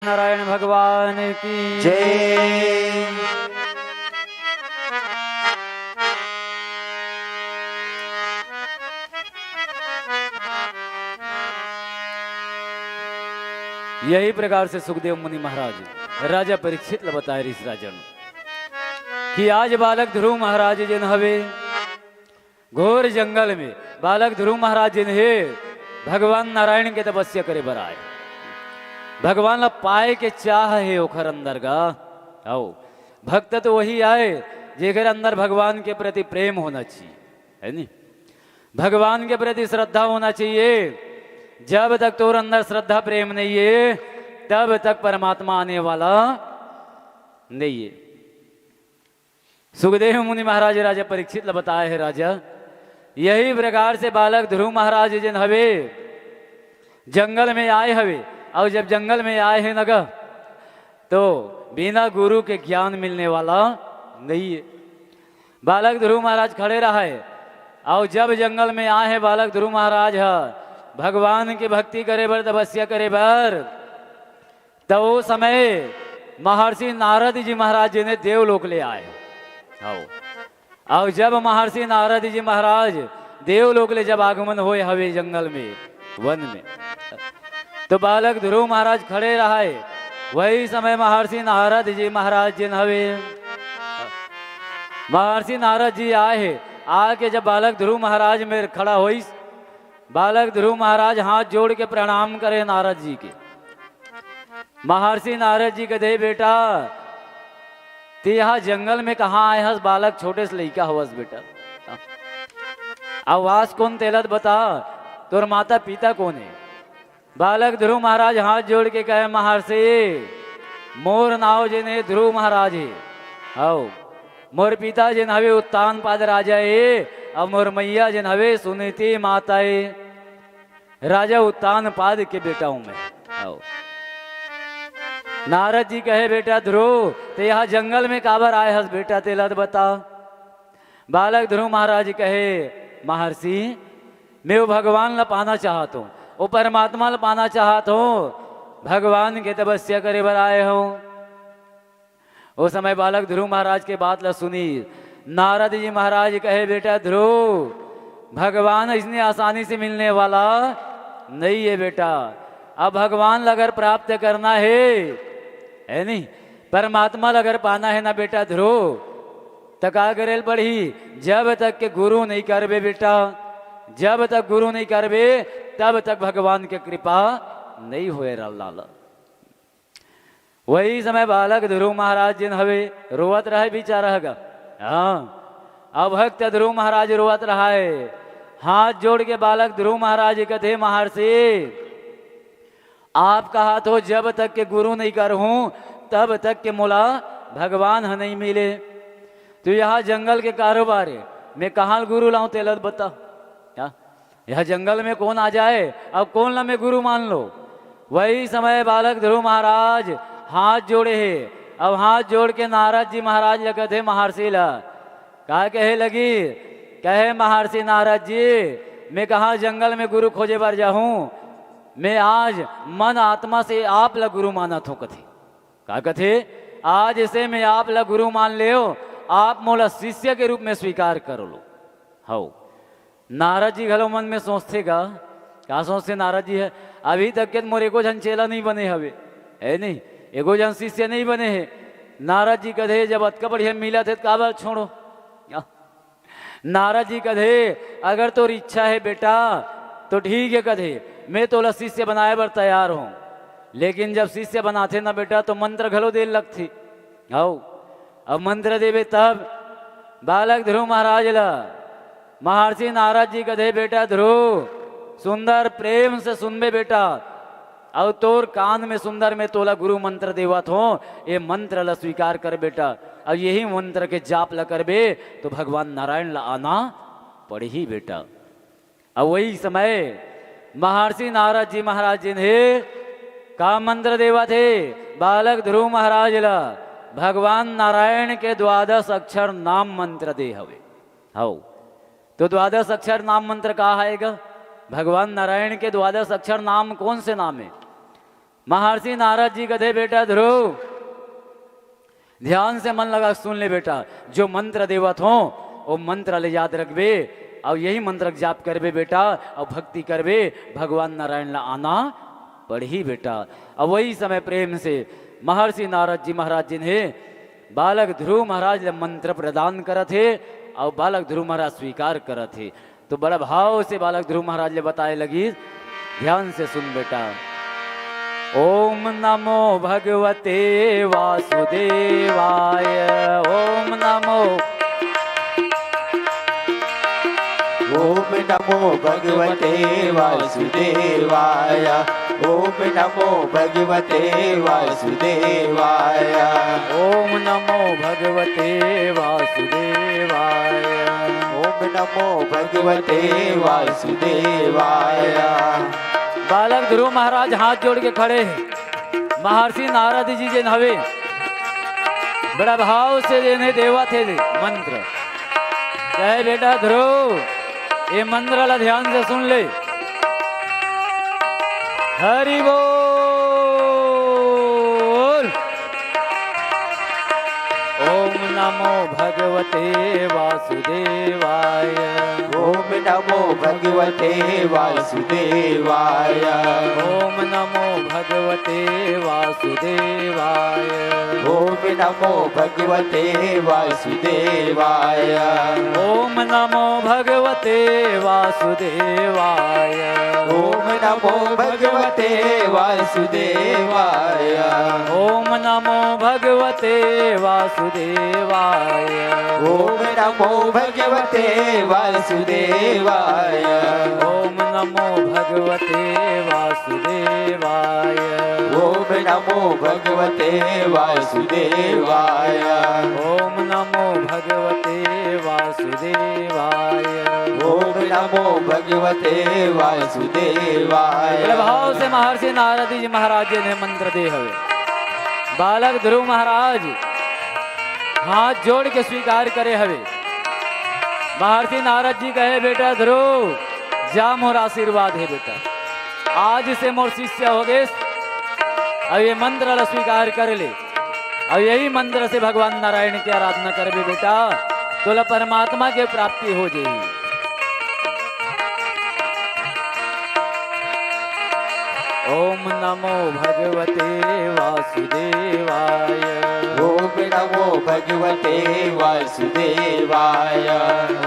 नारायण भगवान की जय। यही प्रकार से सुखदेव मुनि महाराज राजा परीक्षित ल बताए ऋषि राजन कि आज बालक ध्रुव महाराज जिन हवे घोर जंगल में बालक ध्रुव महाराज जिन है भगवान नारायण के तपस्या करे बराए भगवान ला पाए के चाह है ओखर अंदर का आओ भक्त तो वही आए जेकर अंदर भगवान के प्रति प्रेम होना चाहिए है नी भगवान के प्रति श्रद्धा होना चाहिए। जब तक तोर अंदर श्रद्धा प्रेम नहीं है तब तक परमात्मा आने वाला नहीं है। सुखदेव मुनि महाराज राजा परीक्षित ल बताए है राजा यही प्रकार से बालक ध्रुव महाराज जिन हवे जंगल में आए हवे और जब जंगल में आए हैं नगर तो बिना गुरु के ज्ञान मिलने वाला नहीं है। बालक ध्रुव महाराज खड़े रहा है और जब जंगल में आए हैं बालक ध्रुव महाराज है भगवान की भक्ति करे बर तपस्या करे बर तो वो समय महर्षि नारद जी महाराज जी ने देवलोक ले आए और जब महर्षि नारद जी महाराज देवलोक ले जब आगमन हुए हवे जंगल में वन में तो बालक ध्रुव महाराज खड़े रहे वही समय महर्षि नारद जी महाराज जिन हवे महर्षि नारद जी आए आके जब बालक ध्रुव महाराज में खड़ा हुई बालक ध्रुव महाराज हाथ जोड़ के प्रणाम करे नारद जी के। महर्षि नारद जी कहते बेटा ते यहाँ जंगल में कहाँ आए हस बालक छोटे से लड़का हवस बेटा आवाज कौन तेलत बता तोर माता पिता कौन है। बालक ध्रुव महाराज हाथ जोड़ के कहे महर्षि मोर नाव जिन्हें ध्रुव महाराज है आओ मोर पिता जिन हवे उत्तान पाद राजा है और मोर मैया जिन हवे सुनीति माता है राजा उत्तान पाद के बेटा हूं मैं आओ। नारद जी कहे बेटा ध्रुव ते यहाँ जंगल में काबर आए हस बेटा तेलत बता। बालक ध्रुव महाराज कहे महर्षि मैं वो भगवान ला पाना चाहता हूँ वो परमात्मा ला पाना चाहता हूँ भगवान के तपस्या करे बर आए हूँ। उस समय बालक ध्रुव महाराज के बात ला सुनी नारद जी महाराज कहे बेटा ध्रुव भगवान इतनी आसानी से मिलने वाला नहीं है बेटा। अब भगवान अगर प्राप्त करना है नहीं परमात्मा अगर पाना है ना बेटा ध्रुव तक आ करेल पड़ी जब तक के गुरु नहीं करबे बेटा जब तक गुरु नहीं करबे तब तक भगवान के कृपा नहीं हुए लाला। वही समय बालक ध्रुव महाराज जिन हवे रोवत रहे बेचारा गा हाँ अब भक्त ध्रुव महाराज रोवत रहा है हाथ जोड़ के बालक ध्रुव महाराज कहते महर्षि आप कहा तो जब तक के गुरु नहीं कर हूं तब तक के मुला भगवान ह नहीं मिले तो यहाँ जंगल के कारोबार है मैं कहाँ गुरु लाऊं तेलत बता यह जंगल में कौन आ जाए अब कौन ला मैं गुरु मान लो। वही समय बालक ध्रुव महाराज हाथ जोड़े है अब हाथ जोड़ के नारद जी महाराज लगे थे महर्षि ला कहा कहे लगी कहे महर्षि नारद जी मैं कहा जंगल में गुरु खोजे बार जाऊं मैं आज मन आत्मा से आप ला गुरु माना थो कथे कहा कथे आज से मैं आप ला गुरु मान ले आप मोला शिष्य के रूप में स्वीकार कर लो हो। नारद जी घलो मन में सोचते क्या सोचते नारद जी है अभी तक के मोर एको जन चेला नहीं बने हवे है नहीं एगो जन शिष्य नहीं बने हैं। नारद जी कहे जब अतका बढ़िया मिला थे काबर छोड़ो। नारद जी कहे अगर तोर इच्छा है बेटा तो ठीक है कहे मैं तोला शिष्य बनाए बर तैयार हूँ लेकिन जब शिष्य बनाते ना बेटा तो मंत्र घलो दे लगती आओ अब मंत्र देवे तब बालक ध्रुव महाराज ला महर्षि नारद जी कहे बेटा ध्रुव सुंदर प्रेम से सुनबे बेटा और तोर कान में सुंदर में तोला गुरु मंत्र देवत हो ये मंत्र ला स्वीकार कर बेटा और यही मंत्र के जाप ला करबे तो भगवान नारायण ला आना पड़े ही बेटा। और वही समय महर्षि नारद जी महाराज जी ने का मंत्र देवा थे बालक ध्रुव महाराज ला भगवान नारायण के द्वादश अक्षर नाम मंत्र दे हवे हो तो द्वादश अक्षर नाम मंत्र कहा आएगा भगवान नारायण के द्वादश अक्षर नाम कौन से नाम है महर्षि नारद जी कहते बेटा ध्रुव ध्यान से मन लगा सुन ले बेटा, जो मंत्र देवत हो वो मंत्र ले याद रखबे और यही मंत्र जाप करबे बेटा और भक्ति करबे, भगवान नारायण ला आना पढ़ी बेटा। और वही समय प्रेम से महर्षि नारद जी महाराज जी ने बालक ध्रुव महाराज ले मंत्र प्रदान करत थे और बालक ध्रुव महाराज स्वीकार करत थे। तो बड़ा भाव से बालक ध्रुव महाराज ले बताए लगी, ध्यान से सुन बेटा। ओम नमो भगवते वासुदेवाय, ओम नमो भगवते वासुदेवाय, ओम नमो भगवते वासुदेवाय, ओम नमो भगवते वासुदेवाय, ओम नमो भगवते वासुदेवाय। बालक ध्रुव महाराज हाथ जोड़ के खड़े हैं। महर्षि नारद जी जिन हवे बड़ा भाव से देने देवा थे मंत्र कहे बेटा ध्रुव ये मंत्र ला ध्यान से सुन ले। हरि बोल। ओम नमो भगवते वासुदेवाय, ओम नमो भगवते वासुदेवाय, ओम नमो भगवते वासुदेवाय, ओम नमो भगवते वासुदेवाय, ओम नमो भगवते वासुदेवाय, ओम नमो भगवते वासुदेवाय, ओम नमो भगवते वासुदेवाय, ओम नमो भगवते वासुदेवाय, ओम नमो भगवते वासुदेवाय, ओम नमो भगवते वासुदेवाय, ओम नमो भगवते वासुदेवाय, ओम नमो भगवते वासुदेवाय। प्रभाव से महर्षि नारद जी महाराज जी ने मंत्र दे हवे। बालक ध्रुव महाराज हाथ जोड़ के स्वीकार करे हवे। महर्षि नारद जी कहे बेटा ध्रुव जा मोर आशीर्वाद है बेटा, आज से मोर शिष्य हो गए। अब ये मंत्र ला स्वीकार कर ले और यही मंत्र से भगवान नारायण की आराधना करबे बेटा तो परमात्मा के प्राप्ति हो जाएगी। ओम नमो भगवते वासुदेवाय, ओम नमो भगवते वासुदेवाय,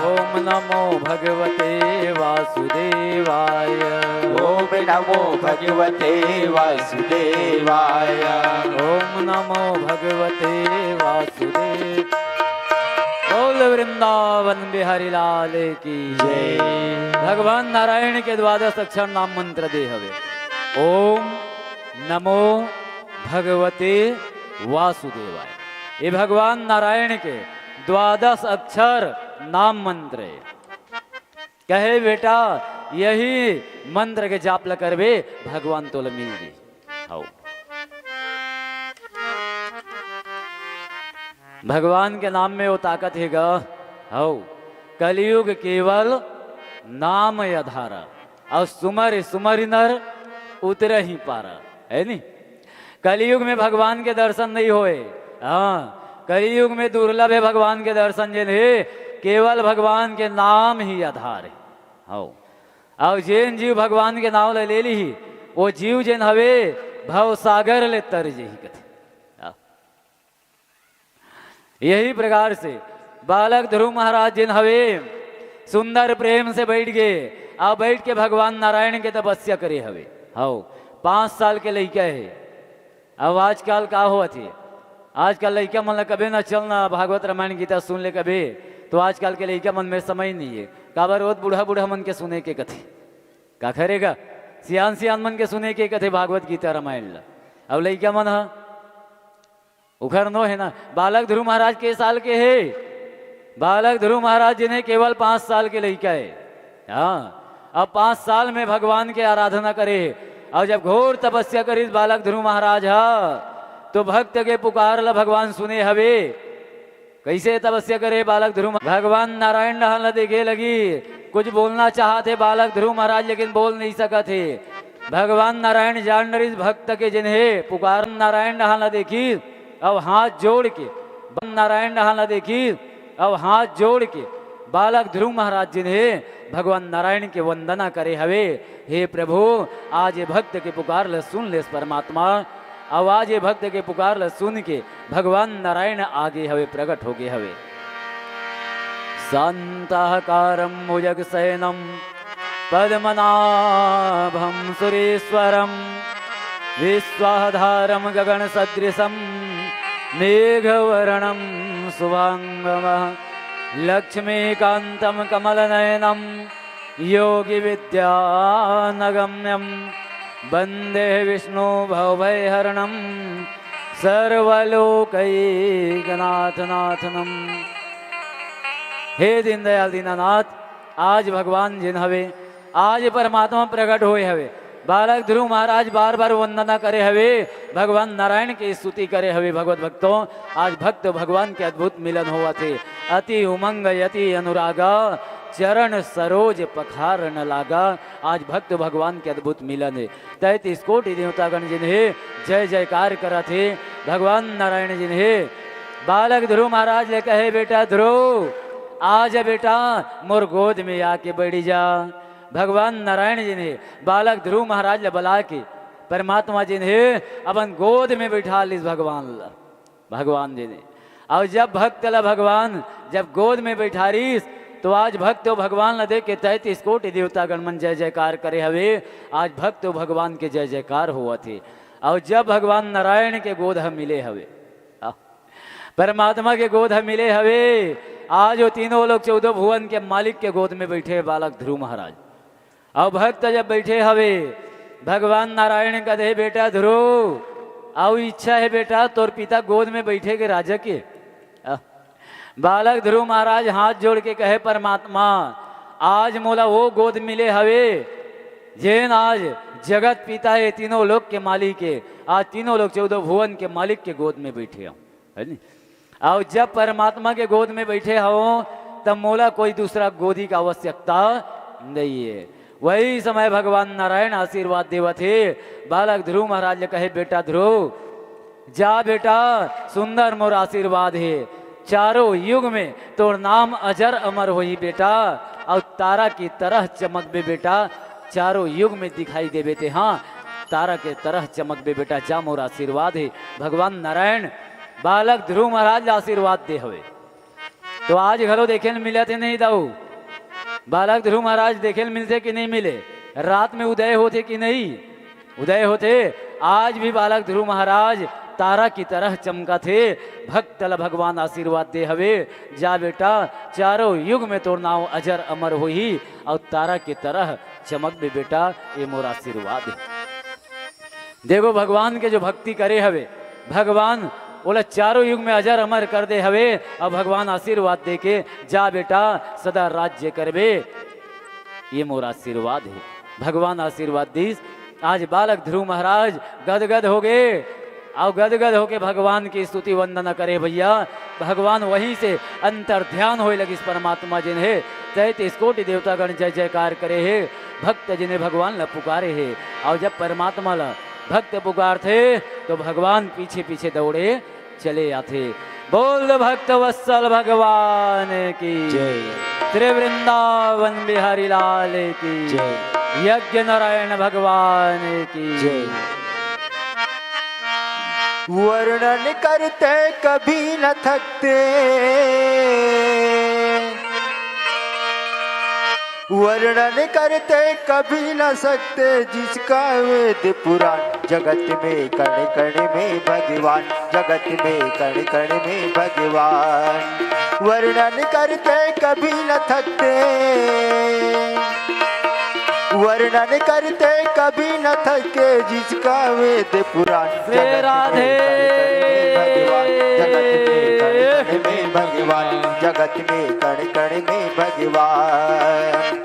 ओम नमो भगवते वासुदेवाय, ओम नमो भगवते वासुदेवाय, ओम नमो भगवते वासुदेव। बोल वृंदावन बिहारी लाल की जय। भगवान नारायण के द्वादश अक्षर नाम मंत्र दे हवे। ओम नमो भगवते वासुदेवाय, ये भगवान नारायण के द्वादश अक्षर नाम मंत्र है। कहे बेटा यही मंत्र के जाप ल करबे भगवान तोल मिल गई। आओ भगवान के नाम में वो ताकत है गा। आओ कलयुग केवल नाम आधारा और सुमर सुमर नर उतर ही पारा है नी। कलयुग में भगवान के दर्शन नहीं होए। हाँ कलयुग में दुर्लभ है भगवान के दर्शन जिन है, केवल भगवान के नाम ही आधार है। हाँ और जैन जीव भगवान के नाम ले ली ही वो जीव जिन हवे भव सागर ले तर जी कथे। यही प्रकार से बालक ध्रुव महाराज जिन हवे सुंदर प्रेम से बैठ गए और बैठ के भगवान नारायण के तपस्या करे हवे। हाँ 5 साल के लड़का है। अब आजकल का हुआ थे, आजकल लड़का मन कभी न चलना भागवत रामायण गीता सुन ले कभी, तो आजकल के लड़का मन में समय नहीं है। काबर रोज बूढ़ा बूढ़ा मन के सुने के कथे का करेगा, सियान सियान मन के सुने के कथे भागवत गीता रामायण ला। अब लड़का मन हा उखर नो है ना। बालक ध्रुव महाराज के साल के है, बालक ध्रुव महाराज जी ने केवल 5 साल के लड़का है। हाँ अब 5 साल में भगवान के आराधना करे और जब घोर तपस्या करी बालक ध्रुव महाराज तो भक्त के पुकार ला भगवान सुने हवे। कैसे तपस्या करे बालक ध्रुव, भगवान नारायण रहन देखे लगी, कुछ बोलना चाहते बालक ध्रुव महाराज लेकिन बोल नहीं सका थे। भगवान नारायण जान इस भक्त के जिन्हें पुकार नारायण नहा न देखी अब हाथ जोड़ के नारायण नहा न देखी अब हाथ जोड़ के बालक ध्रुव महाराज जिन्हें भगवान नारायण के वंदना करे हवे। हे प्रभु आज ये भक्त के पुकार ल सुन ले परमात्मा। आवाज ये भक्त के पुकार ल सुन के भगवान नारायण आगे हवे प्रकट हो गए हवे। शांताकारं भुजगशयनं पद्मनाभं सुरेश्वरं विश्वाधारं गगनसदृशं मेघवर्णं शुभांगम लक्ष्मीकान्तं कमलनयनं योगिविद्यानगम्यं वन्दे विष्णु भवभयहरणं सर्वलोकैकनाथनाथनम। हे दीनदयाल दीनानाथ आज भगवान जिन हवे आज परमात्मा प्रकट होए हवे। बालक ध्रुव महाराज बार बार वंदना करे हवे भगवान नारायण की स्तुति करे हवे। भगवत भक्तों आज भक्त भगवान के अद्भुत मिलन हुआ थे। अति उमंग यति अनुरागा चरण सरोज पखार न लागा। आज भक्त भगवान के अद्भुत मिलन है। 33 कोटि देवतागण जिन्हें जय जयकार करा थे भगवान नारायण जिन्हें बालक ध्रुव महाराज ले कहे बेटा ध्रुव आज बेटा मोर गोद में आके बैठी जा। भगवान नारायण जिन्हें बालक ध्रुव महाराज ले बुला के परमात्मा जिन्हें अपन गोद में बैठा लीस भगवान जिन्हें। और जब भक्त ला भगवान जब गोद में बैठा रहीस तो आज भक्त भगवान ला देख के 33 कोटि देवतागण मन जय जयकार करे हवे। आज भक्त भगवान के जय जयकार हुआ थे। और जब भगवान नारायण के गोद हम मिले हवे परमात्मा के गोद हम मिले हवे। आज वो तीनों लोग 14 भुवन के मालिक के गोद में बैठे बालक ध्रुव महाराज। और भक्त जब बैठे हवे भगवान नारायण का दे बेटा ध्रुव आओ इच्छा है बेटा तोर पिता गोद में बैठे के राजा के। बालक ध्रुव महाराज हाथ जोड़ के कहे परमात्मा आज मोला वो गोद मिले हवे जेन आज जगत पिता है तीनों लोक के मालिक है। आज तीनों लोग 14 भुवन के मालिक के गोद में बैठे हो है नी। और जब परमात्मा के गोद में बैठे हो तब मोला कोई दूसरा गोदी का आवश्यकता नहीं है। वही समय भगवान नारायण आशीर्वाद देवा थे। बालक ध्रुव महाराज ने कहे बेटा ध्रुव जा बेटा सुंदर मोर आशीर्वाद है। चारों युग में तोर नाम अजर अमर होई बेटा और तारा की तरह चमक बे बेटा चारों युग में दिखाई दे बेटे। हाँ तारा के तरह चमक बे बेटा जा मोर आशीर्वाद है। भगवान नारायण बालक ध्रुव महाराज आशीर्वाद दे हवे। तो आज घरों देखे मिले थे नहीं दाऊ बालक ध्रुव महाराज देखे मिलते कि नहीं मिले। रात में उदय होते कि नहीं उदय होते। आज भी बालक ध्रुव महाराज तारा की तरह चमका थे। भक्त भगवान आशीर्वाद दे हवे जा बेटा चारों युग में तोर नाम अजर अमर होई और तारा की तरह चमक बे बेटा ये मोर आशीर्वाद है। देखो भगवान के जो भक्ति करे हवे भगवान बोला चारों युग में अजर अमर कर दे हवे। और भगवान आशीर्वाद दे के जा बेटा सदा राज्य करबे ये मोर आशीर्वाद है। भगवान आशीर्वाद दीस। आज बालक ध्रुव महाराज गदगद हो गए और गदगद होके भगवान की स्तुति वंदना करे भैया। भगवान वहीं से अंतर ध्यान होए लगी परमात्मा जिन्हें 33 कोटि देवतागण जय जयकार करे है। भक्त जिन्हें भगवान ला पुकारे है। और जब परमात्मा ला भक्त पुकार थे तो भगवान पीछे पीछे दौड़े चले आते। बोल भक्त वत्सल भगवान की जय त्रिवृंदावन बिहारी लाल की जय यज्ञ नारायण भगवान की जय। वर्णन करते कभी न थकते वर्णन करते कभी न सकते जिसका वेद पुराण। जगत में कण कण में भगवान जगत में कण कण में भगवान। वर्णन करते कभी न थकते वर्णन करते कभी न थके जिसका वेद पुराण। राधे जगत में भगवान जगत में कण कण में भगवान।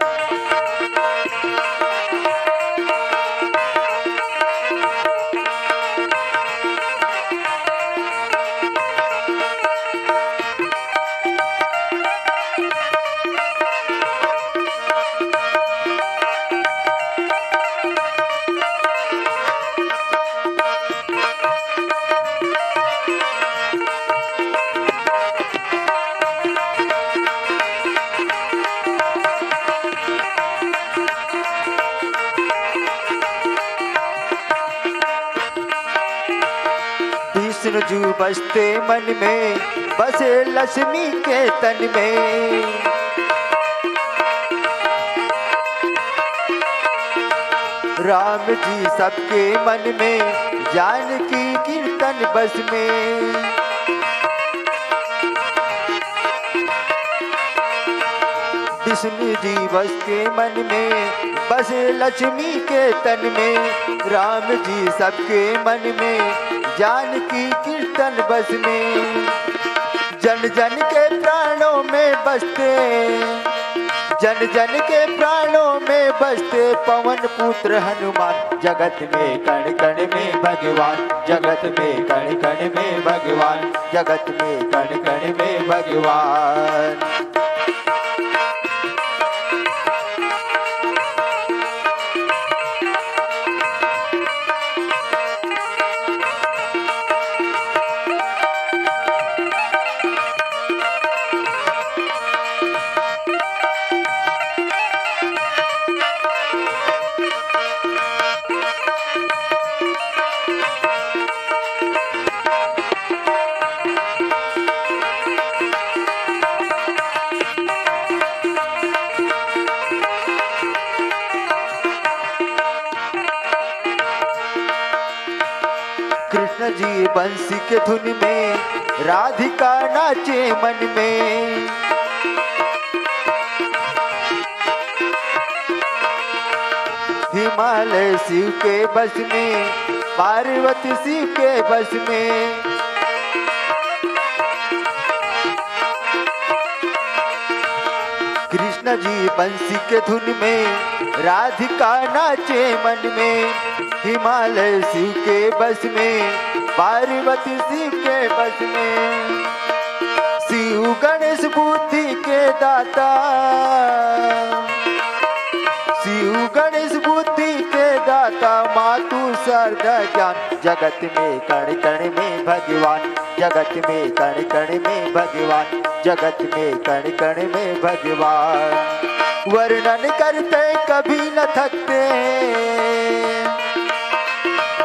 विष्णु जी बसते मन में, बसे लक्ष्मी के तन में। राम जी सबके मन में, जानकी कीर्तन बस में। विष्णु जी बस के मन में, बसे लक्ष्मी के तन में। राम जी सबके मन में, जानकी कीर्तन बस में। जन जन के प्राणों में बसते, जन जन के प्राणों में बसते पवन पुत्र हनुमान। जगत में कण कण में भगवान, जगत में कण कण में भगवान, जगत में कण कण में भगवान। कृष्ण जी बंसी के धुन में, राधिका नाचे मन में। हिमालय शिव के बस में, पार्वती शिव के बस में। कृष्ण जी बंसी के धुन में, राधिका नाचे मन में। हिमालय शिव के बस में, पार्वती शिव के बस में। शिव गणेश बुद्धि के दाता, शिव गणेश बुद्धि के दाता, मातु शारदा ज्ञान। जगत में कण कण में भगवान, जगत में कण कण में भगवान, जगत में कण कण में भगवान। वर्णन करते कभी न थकते,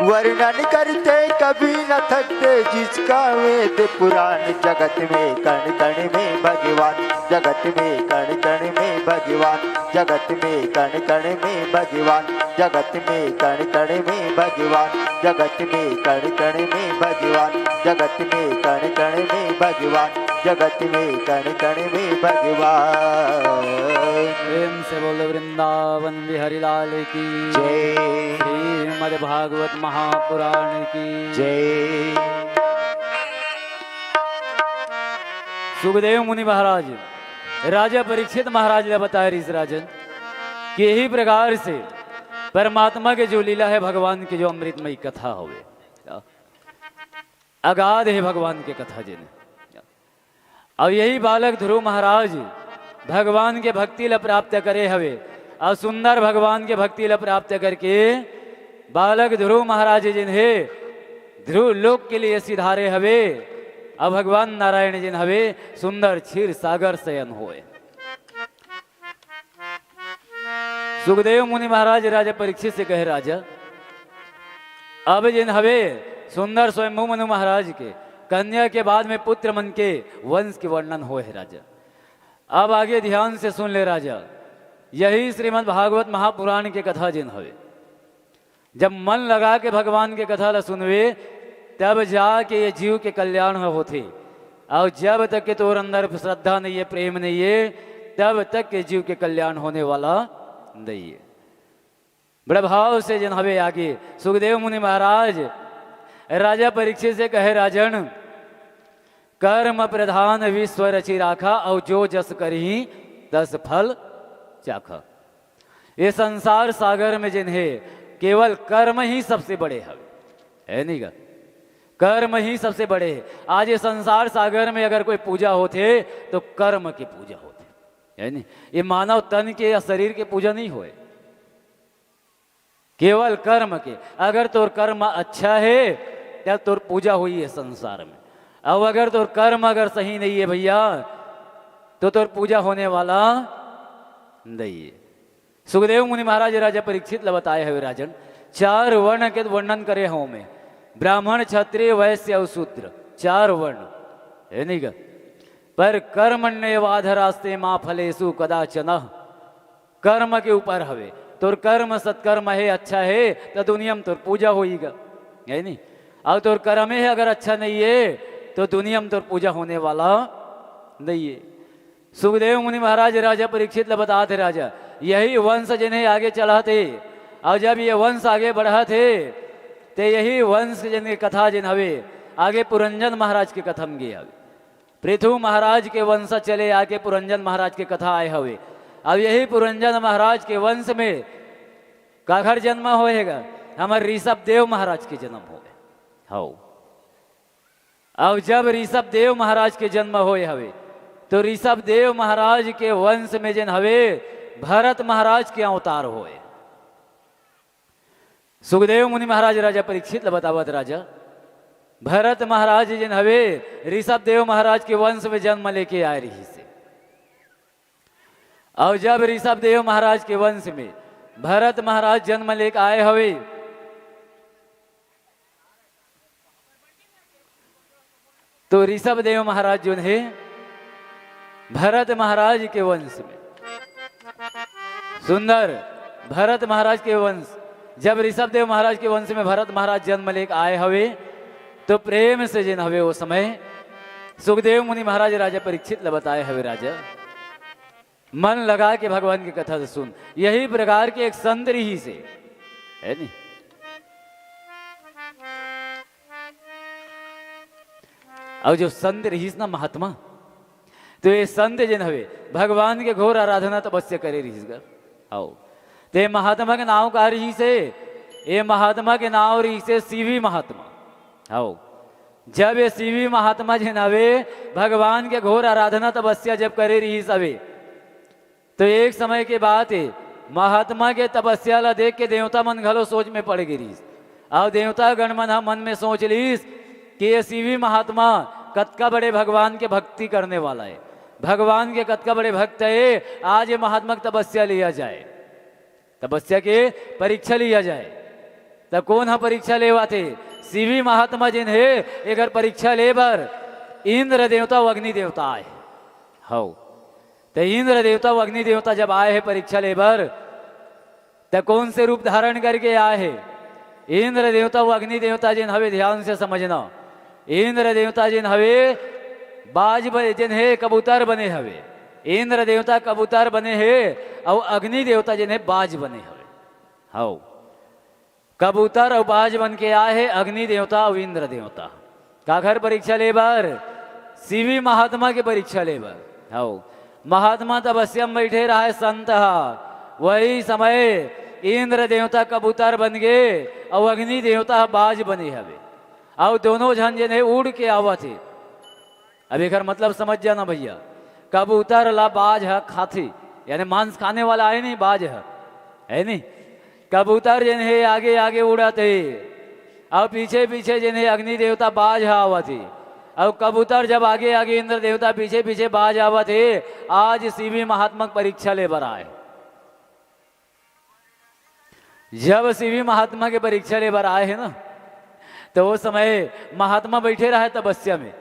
वर्णन करते कभी न थकते, जिसका वेद पुराण। जगत में कण कण में भगवान, जगत में कण कण में भगवान, जगत में कण कण में भगवान, जगत में कण कण में भगवान, जगत में कण कण में भगवान, जगत में कण कण में भगवान, जगत में कण कण में भगवान। प्रेम से बोलो वृंदावन बिहारी लाल की जय, श्रीमद् भागवत महापुराण की जय। सुखदेव मुनि महाराज राजा परीक्षित महाराज ने बताया ऋषि राजन कि यही प्रकार से परमात्मा के जो लीला है, भगवान की जो अमृतमयी कथा होवे, अगाध है भगवान के कथा जिन्हें। और यही बालक ध्रुव महाराज भगवान के भक्ति ल प्राप्त करे हवे, और सुंदर भगवान के भक्ति ल प्राप्त करके बालक ध्रुव महाराज जिन्हें ध्रुव लोक के लिए सिधारे हवे, अब भगवान नारायण जिन हवे सुंदर क्षीर सागर शयन होए। सुखदेव मुनि महाराज राजा परीक्षित से कहे, राजा अब जिन हवे सुंदर स्वयंभू मनु महाराज के कन्या के बाद में पुत्र मन के वंश के वर्णन हो है राजा। अब आगे ध्यान से सुन ले राजा, यही श्रीमद् भागवत महापुराण के कथा जिन हवे। जब मन लगा के भगवान के कथा ला सुनवे, तब जाके ये जीव के कल्याण होते। और जब तक के तोर अंदर श्रद्धा नहीं है, प्रेम नहीं है, तब तक के जीव के कल्याण होने वाला नहीं है। बड़े भाव से जिन हवे आगे सुखदेव मुनि महाराज राजा परीक्षित से कहे, राजन कर्म प्रधान विश्व रचि राखा, और जो जस करही तस फल चाखा। ये संसार सागर में जिन्हें केवल कर्म ही सबसे बड़े है नहीं का, कर्म ही सबसे बड़े है। आज ये संसार सागर में अगर कोई पूजा होते तो कर्म की पूजा होती है नहीं, ये मानव तन के या शरीर के पूजा नहीं होए, केवल कर्म के। अगर तोर कर्म अच्छा है तब तोर पूजा हुई है संसार में, अब अगर तोर कर्म अगर सही नहीं है भैया, तो तोर पूजा होने वाला नहीं है। सुखदेव मुनि महाराज राजा परीक्षित ल बताए हुए, राजन चार वर्ण के वर्णन करे हूं मैं। ब्राह्मण क्षत्रिय वैश्य और शूद्र 4 वर्ण है नहीं का। पर कर्मण्येवाधरास्ते माँ फलेषु कदाचन, कर्म के ऊपर हवे तोर कर्म सत्कर्म है अच्छा है तो दुनिया में तोर पूजा होईगा है नहीं। और तोर कर्म है अगर अच्छा नहीं है तो दुनिया में तोर पूजा होने वाला नहीं है। सुखदेव मुनि महाराज राजा परीक्षित ल बताते राजा यही वंश जिन्हें आगे चलाते और जब ये वंश आगे बढ़ा थे तो यही वंश जिनकी कथा जिन हवे आगे पुरंजन महाराज की कथा में गया। पृथु महाराज के वंश चले आके पुरंजन महाराज की कथा आए हवे। अब यही पुरंजन महाराज के वंश में काघर जन्म होएगा हमारे ऋषभ देव महाराज के जन्म हो हो। अब जब ऋषभ देव महाराज के जन्म होए हवे तो ऋषभ देव महाराज के वंश में जिन हवे भरत महाराज के अवतार होए। सुखदेव मुनि महाराज राजा परीक्षित बतावत राजा भरत महाराज जिन हवे ऋषभ देव महाराज के वंश में जन्म लेके आए रही से। और जब ऋषभ देव महाराज के वंश में भरत महाराज जन्म लेके आए हवे तो ऋषभ देव महाराज जो है भरत महाराज के वंश में सुंदर भरत महाराज के वंश जब ऋषभ देव महाराज के वंश में भरत महाराज जन्म लेके आए हवे तो प्रेम से जिन हवे वो समय सुखदेव मुनि महाराज राजा परीक्षित ल बताए हवे राजा मन लगा के भगवान की कथा से सुन। यही प्रकार के एक संत रही से है नहीं। और जो संत रही ना महात्मा तो ये संत जिन हवे भगवान के घोर आराधना तपस्या करे रही आओ ते महात्मा के नाव का रही से ये महात्मा के नाव रही से सीवी महात्मा आओ। जब ये सीवी महात्मा जिन हवे भगवान के घोर आराधना तपस्या जब करे रही सवे तो एक समय के बाद महात्मा के तपस्या ला देख के देवता मन घलो सोच में पड़ गिरी। और देवता गण मन में सोच लीस कि ये सीवी महात्मा कतका बड़े भगवान के भक्ति करने वाला है, भगवान के कतका बड़े भक्त है। आज ये महात्मा की तपस्या लिया जाए, तपस्या के परीक्षा लिया जाए। तब कौन है परीक्षा लेवा थे? सीवी महात्मा जिन है अगर परीक्षा ले बर इंद्र देवता व अग्नि देवता आए हो। तो इंद्र देवता व अग्नि देवता जब आए हैं परीक्षा ले बर तो कौन से रूप धारण करके आए हैं? इंद्र देवता व अग्नि देवता जिन हवे ध्यान से समझना। इंद्र देवता जिन हवे बाज जिन है कबूतर बने हवे। इंद्र देवता कबूतर बने हैं और अग्नि देवता जिन है बाज बने हवे। हो कबूतर और बाज बन के आए हैं अग्नि देवता और इंद्र देवता का घर परीक्षा ले बर सीवी महात्मा के परीक्षा ले बर। हो महात्मा तपस्या में बैठे रहा है संत। वही समय इंद्र देवता कबूतर बन गए और अग्नि देवता बाज बने हवे। और दोनों झन जिन है उड़ के आवा थे। अब एक मतलब समझ जाना भैया, कबूतर ला बाज है खाते यानी मांस खाने वाला है नहीं, बाज है नहीं। कबूतर जिन है आगे आगे उड़ाते और पीछे पीछे जिन है अग्नि देवता बाज आवा थे। और कबूतर जब आगे आगे इंद्र देवता पीछे पीछे बाज आवा थे। आज सीवी महात्मा परीक्षा ले बर आए। जब सीवी महात्मा के परीक्षा ले बर आए है ना तो वो समय महात्मा बैठे रहा है तपस्या में।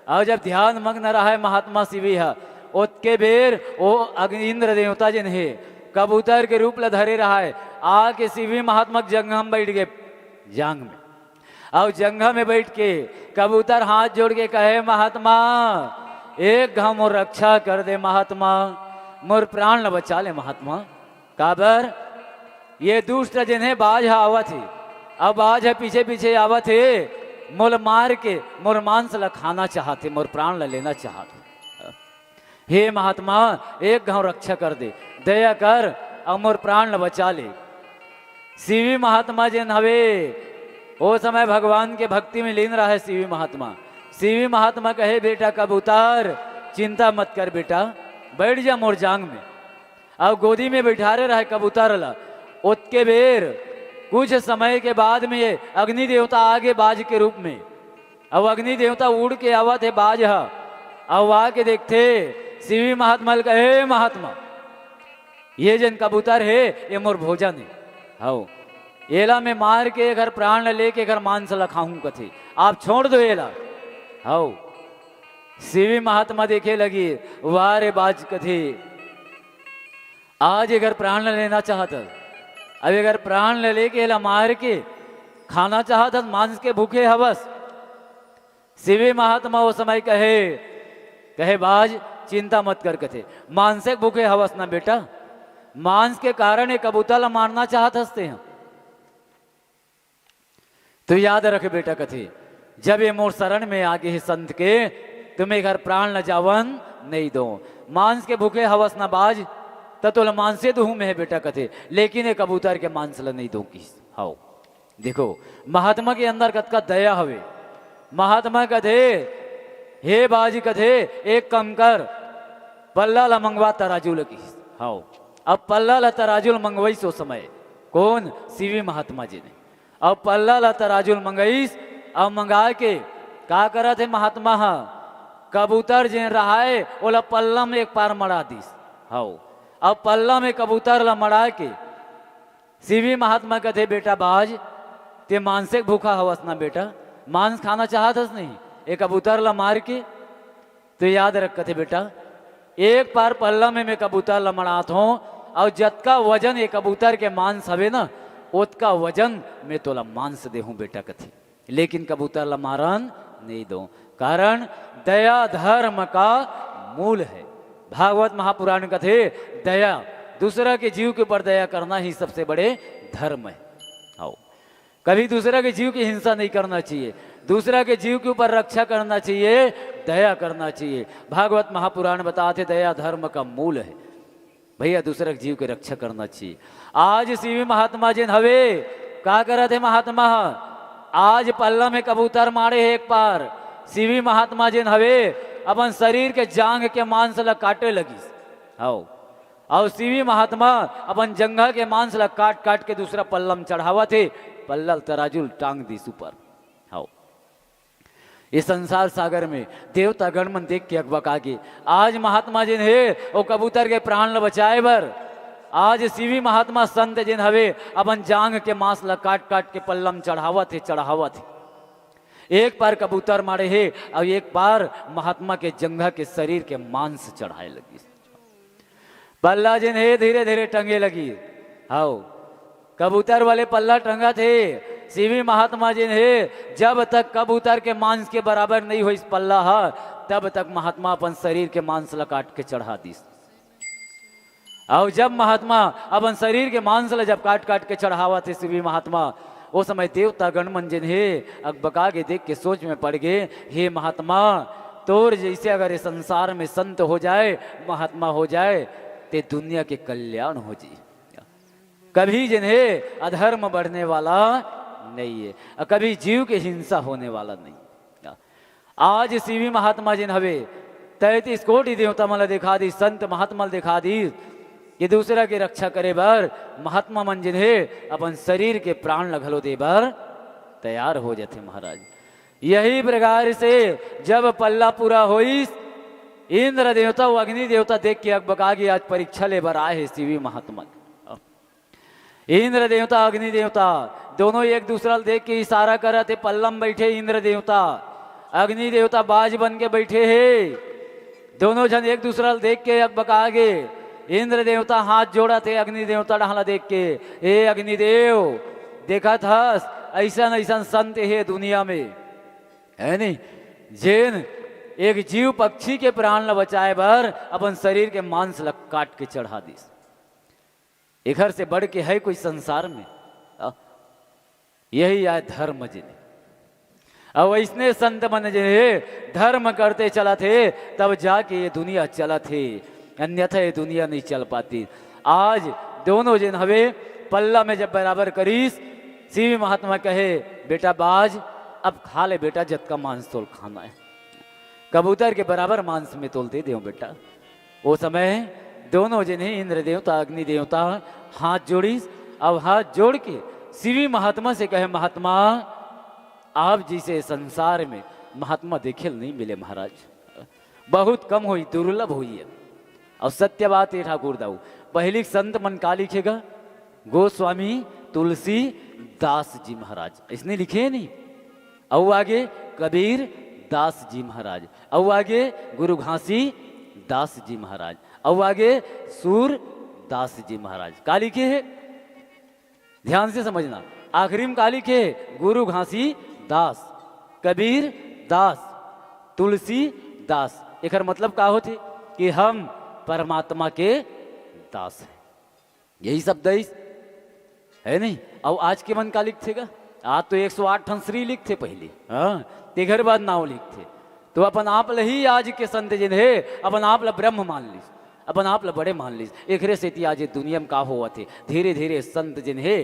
और जब ध्यान मग्न रहा है महात्मा शिवी है उसके बेर वो इंद्र देवता जिन है कबूतर के रूप ला धरे रहा है। आके शिवी महात्मा जंगह में बैठ गए जांग में। और जंगह में बैठ के कबूतर हाथ जोड़ के कहे महात्मा एक घाव मोर रक्षा कर दे महात्मा, मोर प्राण न बचा ले महात्मा। काबर ये दुष्ट जिन है बाज आवा थे। अब बाज है पीछे पीछे आवा थे मोल मार के मोर मांस ला खाना चाहते, मोर प्राण ला लेना चाहते। हे महात्मा एक घाव रक्षा कर दे, दया कर और मोर प्राण ला बचा ले। सीवी महात्मा जिन हवे वो समय भगवान के भक्ति में लीन रहा है सीवी महात्मा। सीवी महात्मा कहे बेटा कबूतर चिंता मत कर बेटा, बैठ जा मोर जांग में। अब गोदी में बैठारे रहे कबूतर ला। उसके बेर कुछ समय के बाद में ये अग्नि देवता आगे बाज के रूप में। अब अग्नि देवता उड़ के आवा थे बाज है। अब आके देखते सीवी महात्मा कहे महात्मा ये जन कबूतर है ये मोर भोजन है। हो एला में मार के घर प्राण ल लेके घर मांस ल खाऊं कथे, आप छोड़ दो एला। हाउ सीवी महात्मा देखे लगी, वाह रे बाज कथे, आज अगर प्राण ल लेना चाहता, अब अगर प्राण ल लेके एला मार के खाना चाहता, मांस के भूखे हवस। शिवी महात्मा वो समय कहे बाज चिंता मत कर कथे, मांस के भूखे हवस ना बेटा, मांस के कारण एक कबूतर ला मारना चाहत हंसते हैं। तो याद रख बेटा कथे, जब ये मोर शरण में आगे है संत के, तुम्हें घर प्राण न जावन नहीं दो, मांस के भूखे हवस ना बाज, तो मांसे दूं में है बेटा कथे, लेकिन ये कबूतर के मांस ला नहीं दो की। हाओ देखो महात्मा के अंदर कत का दया हवे। महात्मा कथे, हे बाजी कथे, एक कम कर, पल्ला ला मंगवा तराजू लगी। हाओ अब पल्ला ला तराजू मंगवाई सो समय कौन? सीवी महात्मा जी ने। अब पल्ला ला तराजू मंगईस, अब मंगा के का करा थे महात्मा, कबूतर जे रहा है ओला पल्ला में एक पार मड़ा दीस। हाओ अब पल्ला में कबूतर ला मड़ा के सीवी महात्मा कथे, बेटा बाज ते मांसिक भूखा हवस ना बेटा, मांस खाना चाहतस नहीं, एक कबूतर ला मार के। तो याद रख कथे बेटा, एक पार पल्ला में मैं कबूतर ला मड़ात हूँ, और जतका वजन एक कबूतर के मांस हवे ना, उतका वजन मैं तोला मांस दे हूँ बेटा कथे, लेकिन कबूतर ला मारन नहीं दो, कारण दया धर्म का मूल है। भागवत महापुराण कथे, दया, दूसरा के जीव के ऊपर दया करना ही सबसे बड़े धर्म है। आओ कभी दूसरा के जीव की हिंसा नहीं करना चाहिए, दूसरा के जीव के ऊपर रक्षा करना चाहिए, दया करना चाहिए। भागवत महापुराण बताते दया धर्म का मूल है। भैया दूसरा के जीव की रक्षा करना चाहिए। आज सीवी महात्मा जिन हवे का करा थे महात्मा, आज पल्ला में कबूतर मारे है एक पार, सीवी महात्मा जिन हवे अपन शरीर के जांग के मांस ला काटे लगी। आओ और सीवी महात्मा अपन जंघा के मांस ला काट काट के दूसरा पल्ला में चढ़ावा थे, पल्ला तराजू टांग दी ऊपर। आओ इस संसार सागर में देवता गणमन देख के अकबका के, आज महात्मा जिन है वो कबूतर के प्राण ल बचाए बर, आज सीवी महात्मा संत जिन हवे अपन जांग के मांस ला काट काट के पल्ला में चढ़ावा थे। एक बार कबूतर मारे है और एक बार महात्मा के जंघा के शरीर के मांस चढ़ाए लगी। पल्ला जिन है धीरे धीरे टंगे लगी। हाउ कबूतर वाले पल्ला टंगा थे, सीवी महात्मा जिन है जब तक कबूतर के मांस के बराबर नहीं हो इस पल्ला हा, तब तक महात्मा अपन शरीर के मांस ला काट के चढ़ा दी। और जब महात्मा अपन शरीर के मांस ला जब काट काट के चढ़ावा थे सीवी महात्मा, वो समय देवता गणमन जिन है अकबका के देख के सोच में पड़ गए, हे महात्मा तोर जैसे अगर इस संसार में संत हो जाए, महात्मा हो जाए, ते दुनिया के कल्याण हो जाए। कभी जिन्हें अधर्म बढ़ने वाला नहीं है, कभी जीव के हिंसा होने वाला नहीं। आज सीवी महात्मा जिन हवे 33 कोटि देवता मला दिखा दी, संत महात्मा दिखा दी कि दूसरा की रक्षा करे बर महात्मा मन जिन है अपन शरीर के प्राण लगलो दे बर तैयार हो जाते महाराज। यही प्रकार से जब पल्ला पूरा होइस, इंद्र देवता व अग्नि देवता देख के अकबका की आज परीक्षा ले बर आए है सीवी महात्मा। इंद्र देवता अग्नि देवता दोनों एक दूसरा देख के इशारा कर थे, पल्लम बैठे इंद्र देवता, अग्नि देवता बाज बन के बैठे है, दोनों जन एक दूसरा देख के अकबका गे। इंद्र देवता हाथ जोड़ा थे अग्नि देवता डाला देख के, ए अग्निदेव देखा था ऐसा ऐसा संत है दुनिया में, है नहीं, जैन एक जीव पक्षी के प्राण ल बचाए बर अपन शरीर के मांस ल काट के चढ़ा दी। एक घर से बढ़ के है कोई संसार में? यही है धर्म जिन्हें। अब इसने संत मन जिन्हें धर्म करते चला थे तब जाके ये दुनिया चला थे, अन्यथा ये दुनिया नहीं चल पाती। आज दोनों जिन हवे पल्ला में जब बराबर करीस, सीवी महात्मा कहे बेटा बाज अब खा ले बेटा, जत का मांस तोल खाना है, कबूतर के बराबर मांस में तोलते दे बेटा। वो समय दोनों जिन्हें इंद्र देवता अग्नि देवता हाथ जोड़ीस। अब हाथ जोड़ के सीवी महात्मा से कहे महात्मा आप जिसे संसार में महात्मा देखे नहीं मिले महाराज, बहुत कम हुई, दुर्लभ हुई है। और सत्य बात है ठाकुर दाऊ, पहली संत मन का लिखेगा, गोस्वामी तुलसी दास जी महाराज, इसने लिखे नहीं। और आगे कबीर दास जी महाराज, और आगे गुरु घासी दास जी महाराज, और आगे सूर दास जी महाराज। का लिखे है, ध्यान से समझना, आखिरी में का लिखे है, गुरु घासी दास, कबीर दास, तुलसी दास। एक मतलब का होते कि हम परमात्मा के दास हैं, यही शब्द है नहीं। और आज के मन का लिखतेगा, आज तो 108 ठन श्री लिखते पहले, हाँ तेघर बाद नाव लिखते। तो अपन आप ही आज के संत जिन है अपन आप ब्रह्म मान लीस, अपन आप बड़े मान लीस। एकरे से आज दुनिया में का हुआ थे, धीरे धीरे संत जिन है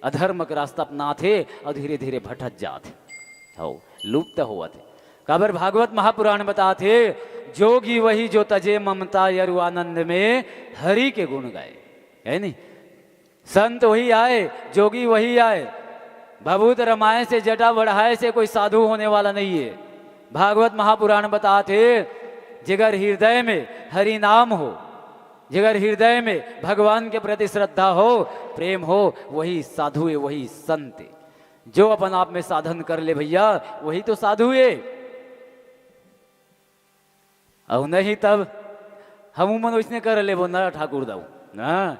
अधर्म का रास्ता अपनाते और धीरे धीरे भटक जाते, हो लुप्त हुआ थे। काबर भागवत महापुराण बताते, जोगी वही जो तजे ममता यरु आनंद में हरि के गुण गाए, है नहीं। संत वही आए, जोगी वही आए, भभूत रमाए से जटा बढ़ाए से कोई साधु होने वाला नहीं है। भागवत महापुराण बताते, जिगर हृदय में हरि नाम हो, जिगर हृदय में भगवान के प्रति श्रद्धा हो, प्रेम हो, वही साधु है, वही संत है। जो अपन आप में साधन कर ले भैया वही तो साधु है। और नहीं तब हम मन उसने कर ले वो न ठाकुर दाऊ ना,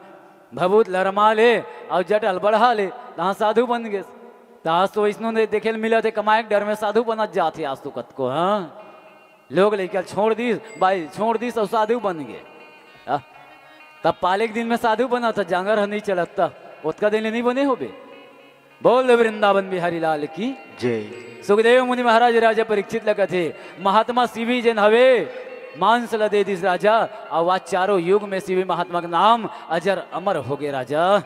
भभूत लरमा ले और जटल बढ़ा ले, तहाँ साधु बन गए। आज तो इसनो ने देखे मिला थे, कमाए के डर में साधु बना जाते आज तो कत को, हाँ लोग लेकर छोड़ दी भाई, छोड़ दी सब साधु बन गए। तब पाले के दिन में साधु बना था, जांगर नहीं चलता उसका दिन नहीं बने हो बे। बोल वृंदावन बिहारी लाल की जय। सुखदेव मुनि महाराज राजा परीक्षित लगा थे, महात्मा शिवी जन हवे मांस लदे दिस राजा, और आज चारों युग में शिवी महात्मा का नाम अजर अमर हो गए राजा।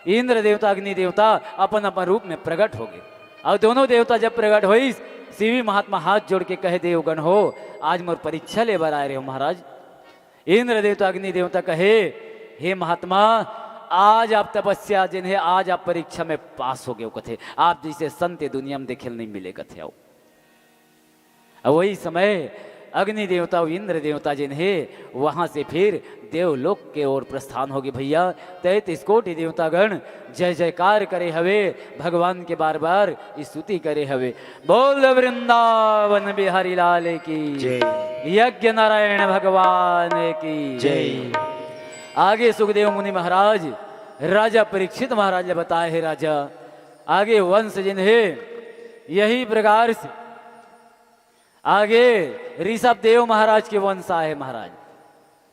इंद्र देवता अग्नि देवता अपन अपन रूप में प्रकट हो गए, और दोनों देवता जब प्रकट हुई, शिवी महात्मा हाथ जोड़ के कहे, देवगण हो आज मोर परीक्षा ले बर आए रहे हो महाराज। इंद्र देवता अग्नि देवता कहे, हे महात्मा आज आप तपस्या जिन्हें आज आप परीक्षा में पास हो गए कथे, आप जैसे संत दुनिया में देखे नहीं मिले कथे। आओ वही समय अग्नि देवता और इंद्र देवता जिन्हें वहां से फिर देवलोक के ओर प्रस्थान होगी भैया। 33 कोटि देवतागण जय जयकार करे हवे, भगवान के बार बार स्तुति करे हवे। बोल वृंदावन बिहारी लाल की जय, यज्ञ नारायण भगवान की जय। आगे सुखदेव मुनि महाराज राजा परीक्षित महाराज ने बताए है, राजा आगे वंश जिन्हें यही प्रकार से आगे ऋषभ देव महाराज के वंश आए महाराज,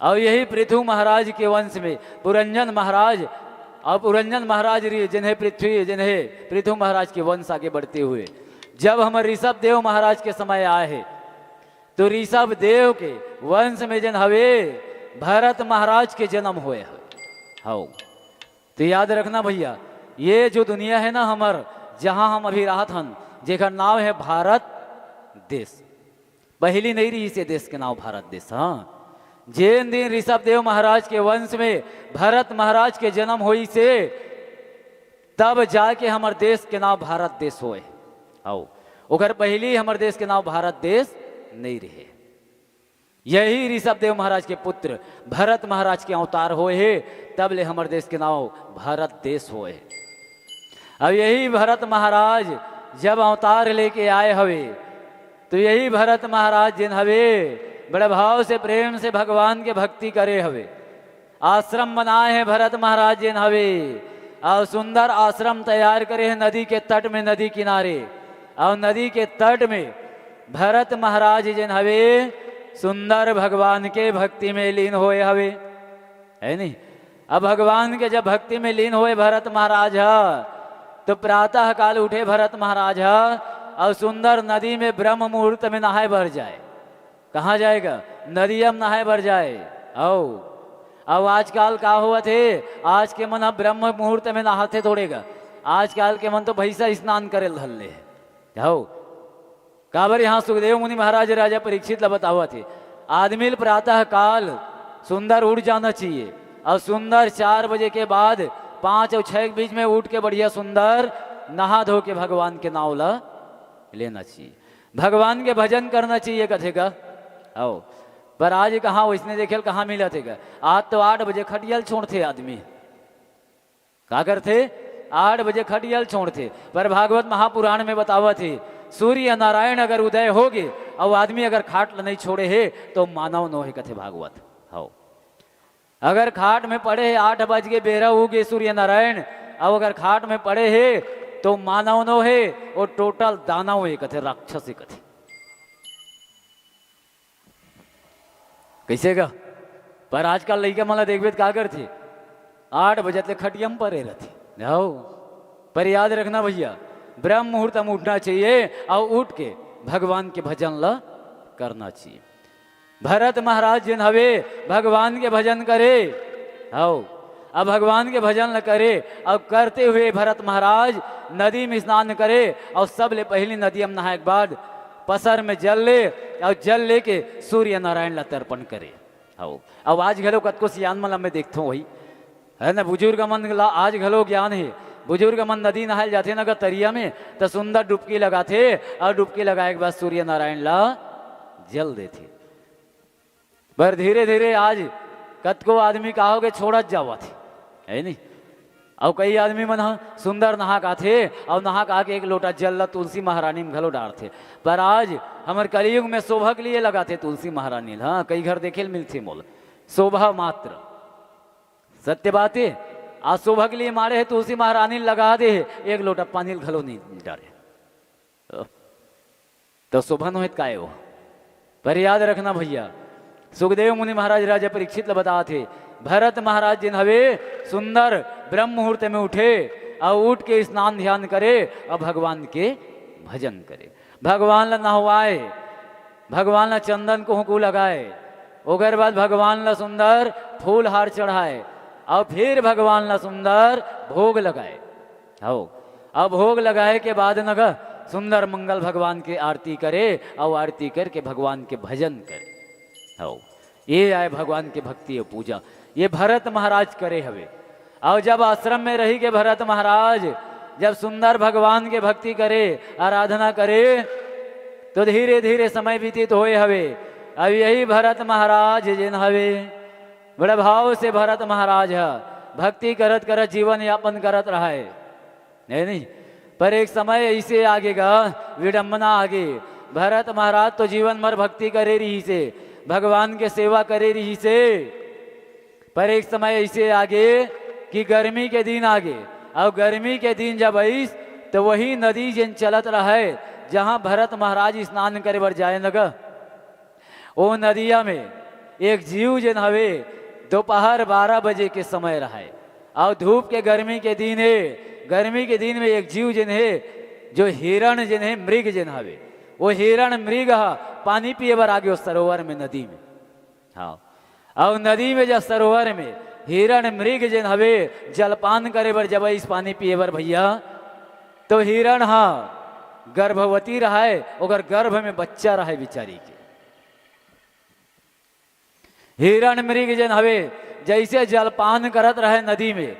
और यही पृथु महाराज के वंश में पुरंजन महाराज, और पुरंजन महाराज जिन्हें पृथु महाराज के वंश आगे बढ़ते हुए जब हम ऋषभ देव महाराज के समय आए हैं, तो ऋषभ देव के वंश में जन हवे भरत महाराज के जन्म हुए हो। तो याद रखना भैया, ये जो दुनिया है ना हमार, जहां हम अभी राहत हन, जेकर नाम है भारत देश, पहली नहीं रही इसे देश के नाम भारत देश। हाँ जिन दिन ऋषभ देव महाराज के वंश में भरत महाराज के जन्म हुई से, तब जाके हमार देश के नाम भारत देश होए। आओ ओकर पहली हमार देश के नाम भारत देश नहीं रहे। यही ऋषभ देव महाराज के पुत्र भरत महाराज के अवतार हुए है, तब ले हमारे देश के नाम भारत देश हुए। अब यही भरत महाराज जब अवतार लेके आए हवे, तो यही भरत महाराज जिन हवे बड़े भाव से प्रेम से भगवान के भक्ति करे हवे, आश्रम बनाए हैं भरत महाराज जिन हवे, और सुंदर आश्रम तैयार करे हैं नदी के तट में, नदी किनारे, और नदी के तट में भरत महाराज जिन हवे सुंदर भगवान के भक्ति में लीन होए हवे, है नहीं। अब भगवान के जब भक्ति में लीन हुए भरत महाराज, तो प्रातः काल उठे भरत महाराज और सुंदर नदी में ब्रह्म मुहूर्त में नहाए भर जाए। कहाँ जाएगा? नदिया में नहाए भर जाए। अब आजकल का हुआ थे, आज के मन अब ब्रह्म मुहूर्त में नहाते थोड़ेगा, आजकल के मन तो भैसा स्नान करे धल्ले है। काबर यहाँ सुखदेव मुनि महाराज राजा परीक्षित बता हुआ थे, आदमी प्रातः काल सुंदर उठ जाना चाहिए, और सुंदर 4 बजे के बाद 5 और 6 के बीच में उठ के बढ़िया सुंदर नहा धो के भगवान के नाव ला लेना चाहिए, भगवान के भजन करना चाहिए कथे का। आओ पर आज कहाँ वैसने देखे कहाँ मिला थे का? आज तो 8 बजे खटियल छोड़ते आदमी, क्या करते? 8 बजे खटियल छोड़ते। पर भागवत महापुराण में बतावा थे सूर्य नारायण अगर उदय होगे और आदमी अगर खाट नहीं छोड़े है तो मानव नो है कथे भागवत। हो अगर खाट में पड़े है 8 बज के बेरा उगे सूर्य नारायण अब अगर खाट में पड़े है तो मानव नो है और टोटल दानव है कथे राक्षस है कथे। कैसे का पर आजकल लड़का मला देखबे का करते 8 बजे तक खटियम परे रहते। हो पर याद रखना भैया ब्रह्म मुहूर्त में उठना चाहिए और उठ के भगवान के भजन ला करना चाहिए। भरत महाराज जिन हवे भगवान के भजन करे। हो अब भगवान के भजन न करे अब करते हुए भरत महाराज नदी में स्नान करे और सब ले पहली नदी में नहाए के बाद पसर में जल ले और जल लेके सूर्य नारायण ला तर्पण करे। हो अब आज घलो कतको सियान मला में देखता हूँ वही है ना बुजुर्ग मन ला आज घलो ज्ञान है। बुजुर्ग मन नदी नहाल जाते ना तरिया में तो सुंदर डुबकी लगाते और डुबकी लगाए के बाद सूर्य नारायण ला जल देते। पर धीरे धीरे आज कतको आदमी कहोगे छोड़त जावा थे है नहीं। और कई आदमी मन सुंदर नहा का थे और नहा का के एक लोटा जल ला तुलसी महारानी में घलो डालते। पर आज हमारे कलयुग में शोभा के लिए लगाते तुलसी महारानी। हाँ कई घर देखे मिलते मोल शोभा मात्र सत्य बात है। आज शोभा के लिए मारे है तुलसी महारानी लगा दे एक लोटा पानी घलो नहीं डाले तो शोभा नो काय हो। पर याद रखना भैया सुखदेव मुनि महाराज राजा परीक्षित बता थे भरत महाराज जिन हवे सुंदर ब्रह्म मुहूर्त में उठे और उठ के स्नान ध्यान करे और भगवान के भजन करे। भगवान ला नहवाए भगवान ला चंदन को लगाए ओकर बाद भगवान ला सुंदर फूल हार चढ़ाए और फिर भगवान ला सुंदर भोग लगाए। हो अब भोग लगाए के बाद नग सुंदर मंगल भगवान के आरती करे और आरती करके भगवान के भजन करे। हो ये आए भगवान के भक्ति और पूजा ये भरत महाराज करे हवे। और जब आश्रम में रही के भरत महाराज जब सुंदर भगवान के भक्ति करे आराधना करे तो धीरे धीरे समय व्यतीत होए हवे। अब यही भरत महाराज जिन हवे बड़े भाव से भरत महाराज है भक्ति करत करत जीवन यापन करत रहा है नहीं। पर एक समय ऐसे आगेगा विडंबना आगे भरत महाराज तो जीवन भर भक्ति करे रही से भगवान के सेवा करे रही से। पर एक समय ऐसे आगे कि गर्मी के दिन आगे और गर्मी के दिन जब आईस तो वही नदी जिन चलत रहे जहां भरत महाराज स्नान करे बर जाए लगा वो नदिया में एक जीव जिन हवे दोपहर 12 बजे के समय रहे और धूप के गर्मी के दिन है। गर्मी के दिन में एक जीव जिन है जो हिरण जिन है मृग जिन हवे वो हिरण मृग पानी पिए बर आगे उस सरोवर में नदी में। हाँ और नदी में जब सरोवर में हिरण मृग जिन हवे जलपान करे बर जब इस पानी पिए बर भैया तो हिरण गर्भवती रहा है अगर गर्भ में बच्चा रहा है बिचारी के। हिरण मृग जन हवे जैसे जलपान करत रहे नदी में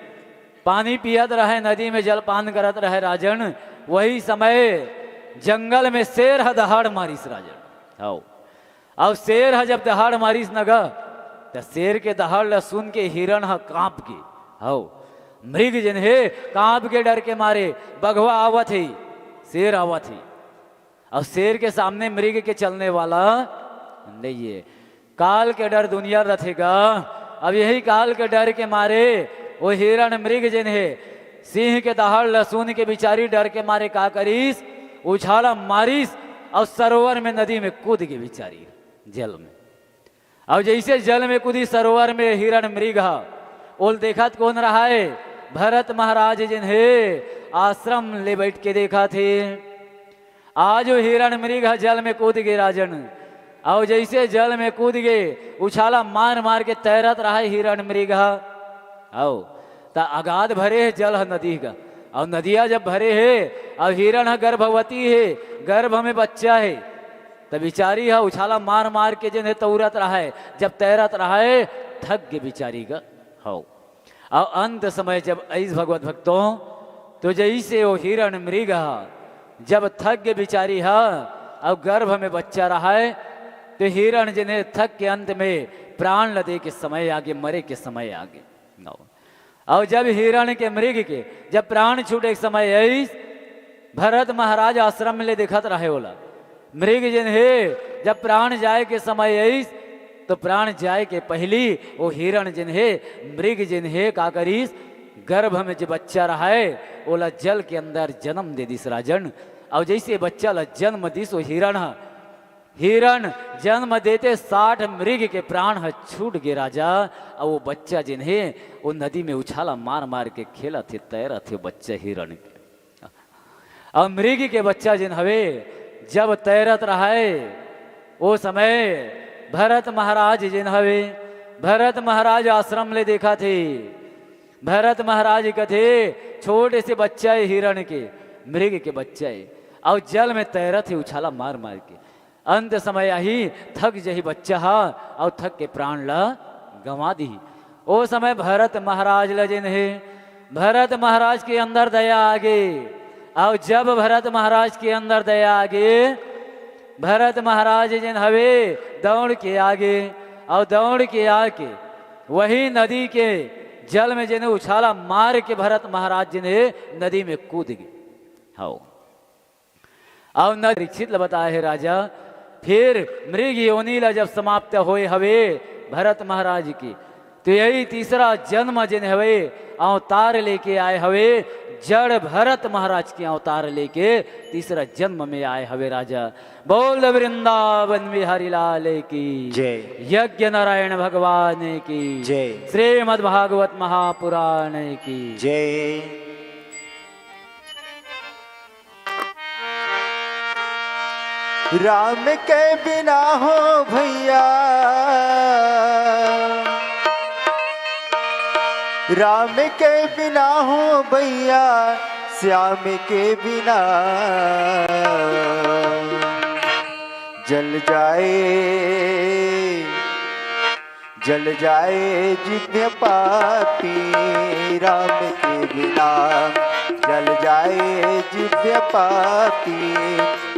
पानी पियत रहे नदी में जलपान करत रहे राजन वही समय जंगल में शेर दहाड़ मारिस राजन। आओ अब शेर जब दहाड़ मारिस नगा तो शेर के दहाड़ ला सुन के हिरण कांप के आओ मृग जन है कांप के डर के मारे बघवा आवत है शेर आवत है। और शेर के सामने मृग के चलने वाला नहीं है। काल के डर दुनिया रथेगा। अब यही काल के डर के मारे वो हिरण मृग जिन है सिंह के दहाड़ लसून के बिचारी डर के मारे का करीस उछाला मारिस और सरोवर में नदी में कूद के बिचारी जल में। और जैसे जल में कूदी सरोवर में हिरण मृग ओल देखा कौन रहा है भरत महाराज जिन है आश्रम ले बैठ के देखा थे। आज वो हिरण मृग जल में कूद गए राजन और जैसे जल में कूद गए उछाला मार मार के तैरत रहा है हिरण मृग। आओ ता अगाध भरे है जल है नदी का और नदिया जब भरे है और हिरण गर्भवती है गर्भ में बच्चा है तो बिचारी है उछाला मार मार के जिन्हें तौरत रहा है जब तैरत रहा है थक गए बिचारी का। हो और अंत समय जब ऐस भगवत भक्तों तो जैसे वो हिरण मृग जब थक गए बिचारी है और गर्भ में बच्चा रहा है तो हिरण जिन्हें थक के अंत में प्राण लदे के समय आगे मरे के समय आगे और जब हिरण के मृग के जब प्राण छूटे एक समय आई भरत महाराज आश्रम में ले देखत रहे बोला मृग जिन है जब प्राण जाए के समय आई तो प्राण जाए के पहली वो हिरण जिन है मृग जिन है का करीस गर्भ में जो बच्चा रहा है ओला जल के अंदर जन्म दे दिस राजन। और जैसे बच्चा ला जन्म दिस वो हिरण जन्म देते 60 मृग के प्राण है छूट गए राजा। और वो बच्चा जिन है वो नदी में उछाला मार मार के खेला थे तैरा थे बच्चा हिरण के। और मृग के बच्चा जिन हवे जब तैरत रहा है वो समय भरत महाराज जिन हवे भरत महाराज आश्रम ले देखा थे भरत महाराज कथे छोटे से बच्चा है हिरण के मृग के बच्चा है और जल में तैरत है उछाला मार मार के। अंत समय ही थक जही बच्चा हा और थक के प्राण ला गंवा दी। ओ समय भरत महाराज लजिन है भरत महाराज के अंदर दया आगे। और जब भरत महाराज के अंदर दया आगे भरत महाराज जिन हवे दौड़ के आगे और दौड़ के आके वही नदी के जल में जिन्हें उछाला मार के भरत महाराज जिन्हें नदी में कूद गए। हाँ और न परीक्षित बताया है राजा फिर मृग योनीला जब समाप्त होए हवे भरत महाराज की तो यही तीसरा जन्म जिन हवे अवतार लेके आए हवे जड़ भरत महाराज के अवतार लेके तीसरा जन्म में आए हवे राजा। बोल वृंदावन बिहारी लाल की जय। यज्ञ नारायण भगवान की जय। श्रीमद् भागवत महापुराण की जय। राम के बिना हो भैया राम के बिना हो भैया श्याम के बिना जल जाए जिव्य पापी राम के बिना जल जाए जिव्य पापी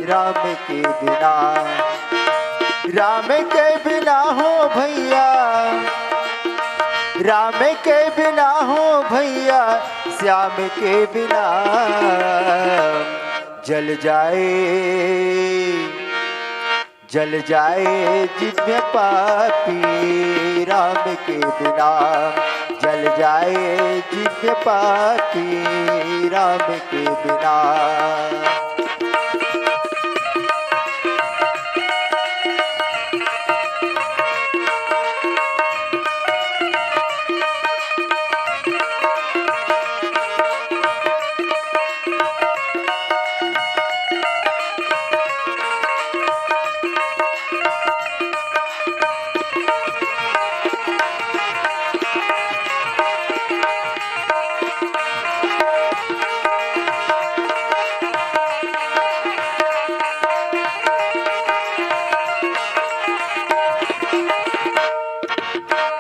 राम के बिना। राम के बिना हो भैया राम के बिना हो भैया श्याम के बिना जल जाए जिव्य पापी राम के बिना जल जाए जिव्य पापी राम के बिना।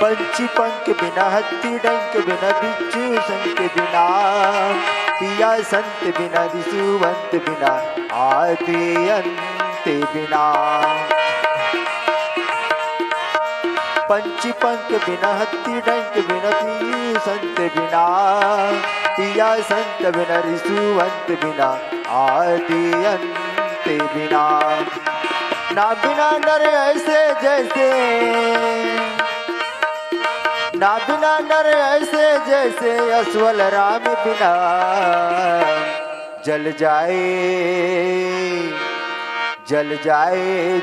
पंछी पंख बिना हत्ती डंक बिना बिच्छू संख बिना पिया संत बिना दिशुवंत बिना आदि अंत बिना। पंछी पंख बिना हत्ती डंक बिना पियू संत बिना पिया संत बिना दिशुवंत बिना आदि अंत बिना। ना बिना डर ऐसे जैसे ना बिना नर ऐसे जैसे अस्वल राम बिना जल जाए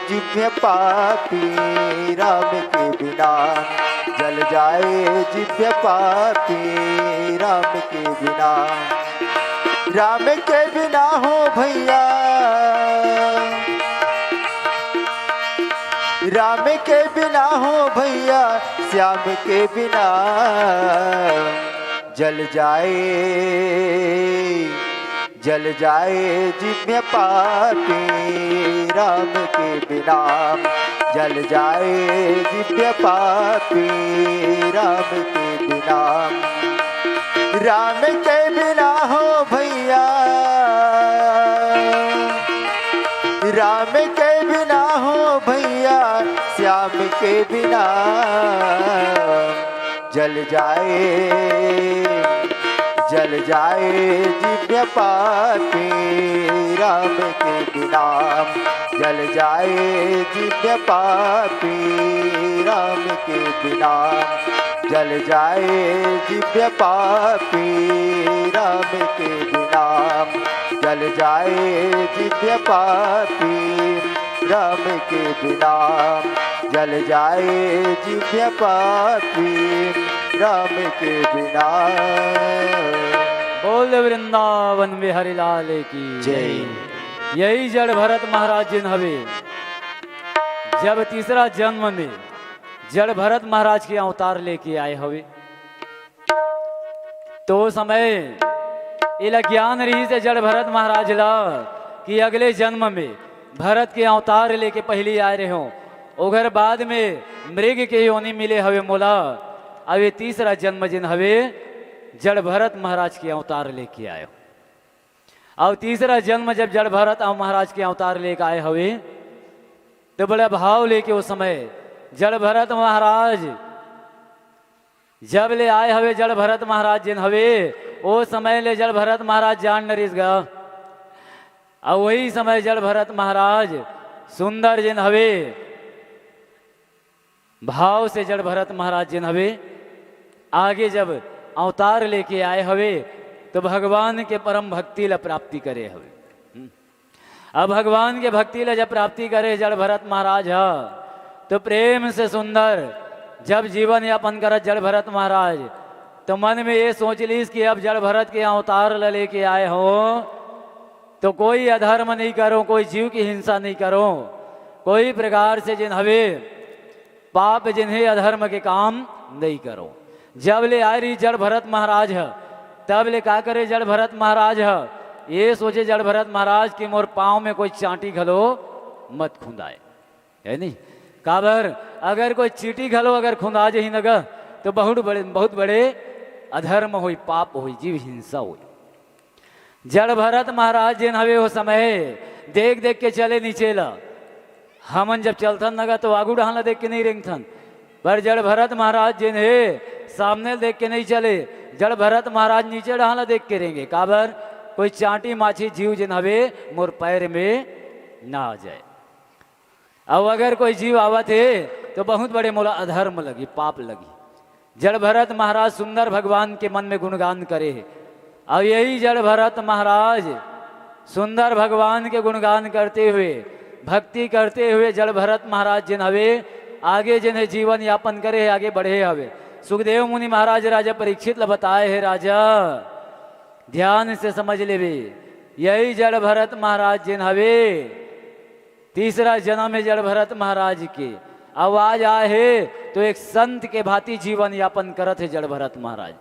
जिव्य पापी राम के बिना जल जाए जिव्य पापी राम के बिना। राम के बिना हो भैया राम के बिना हो भैया श्याम के बिना जल जाए जिव्य पापी राम के बिना जल जाए जिव्य पापी राम के बिना। राम के बिना हो भैया राम के बिना हो भैया श्याम के बिना जल जाए दिव्य पापी राम के बिना, जल जाए दिव्य पापी राम के बिना, जल जाए दिव्य पापी राम के बिना, जल जाए दिव्य पापी राम के बिना, जल जाए दिव्य पापी राम के बिना। बोल वृंदावन में हरिलाल की जय। यही जड़ भरत महाराज जिन हवे जब तीसरा जन्म में जड़ भरत महाराज के अवतार लेके आए हवे, तो समय इला ज्ञान रही से जड़ भरत महाराज ला कि अगले जन्म में भरत के अवतार लेके पहले आए रहे हो, उधर बाद में मृग के योनि मिले हवे मोला। अब ये तीसरा जन्म जिन हवे जड़ भरत महाराज के अवतार लेके आए हो। और तीसरा जन्म जब जड़ भरत और महाराज के अवतार लेके आए हवे तो बड़ा भाव लेके उस समय जड़ भरत महाराज जब ले आए हवे, जड़ भरत महाराज जिन हवे वो समय ले जड़ भरत महाराज जान नरिस गा। और वही समय जड़ भरत महाराज सुंदर जिन हवे भाव से जड़ भरत महाराज जिन हवे आगे जब अवतार लेके आए हवे तो भगवान के परम भक्ति ला प्राप्ति करे हवे। अब भगवान के भक्ति ला जब प्राप्ति करे जड़ भरत महाराज हा तो प्रेम से सुंदर जब जीवन यापन करत जड़ भरत महाराज तो मन में ये सोच लीस कि अब जड़ भरत के अवतार ला लेके आए हो तो कोई अधर्म नहीं करो, कोई जीव की हिंसा नहीं करो, कोई प्रकार से जिन हवे पाप जिन्हें अधर्म के काम नहीं करो। जब ले आ रही जड़ भरत महाराज है तब ले का करे जड़ भरत महाराज है ये सोचे जड़ भरत महाराज की मोर पाँव में कोई चांटी घलो मत खुंदाए, है नहीं काबर अगर कोई चीटी घलो अगर खुंदा जही नगर तो बहुत बड़े अधर्म हुई, पाप हुई, जीव हिंसा हुई। जड़ भरत महाराज जिन हवे हो समय देख देख के चले नीचे ला, हमन जब चलथन नगा तो आगू डहाना देख के नहीं रेंगथन, पर जड़ भरत महाराज जिन है सामने देख के नहीं चले, जड़ भरत महाराज नीचे डहाना देख के रहेंगे काबर कोई चांटी माछी जीव जिन हवे मोर पैर में ना आ जाए। अब अगर कोई जीव आवत है तो बहुत बड़े मोला अधर्म लगी, पाप लगी। जड़ भरत महाराज सुंदर भगवान के मन में गुणगान करे है। अब यही जड़ भरत महाराज सुंदर भगवान के गुणगान करते हुए भक्ति करते हुए जड़ भरत महाराज जिन हवे आगे जिन्हें जीवन यापन करे है, आगे बढ़े हवे। सुखदेव मुनि महाराज राजा परीक्षित ला बताए है, राजा ध्यान से समझ लेवे यही जड़ भरत महाराज जिन हवे तीसरा जन्म में जड़ भरत महाराज के आवाज आए है तो एक संत के भांति जीवन यापन करत है जड़ भरत महाराज।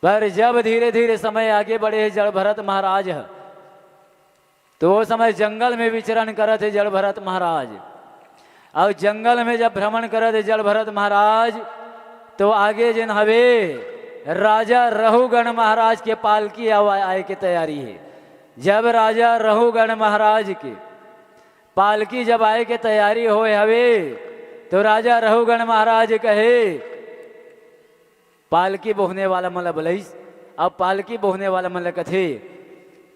पर जब धीरे धीरे समय आगे बढ़े है जड़ भरत महाराज है तो वो समय जंगल में विचरण करत है जड़ भरत महाराज। और जंगल में जब भ्रमण करत है जड़ भरत महाराज तो आगे जिन हवे राजा रहुगण महाराज के पालकी आए के तैयारी है। जब राजा रहुगण महाराज के पालकी जब आए के तैयारी होए हवे तो राजा रहुगण महाराज कहे पालकी बोहने वाला मला बोलईस। अब पालकी बोहने वाला मला कथे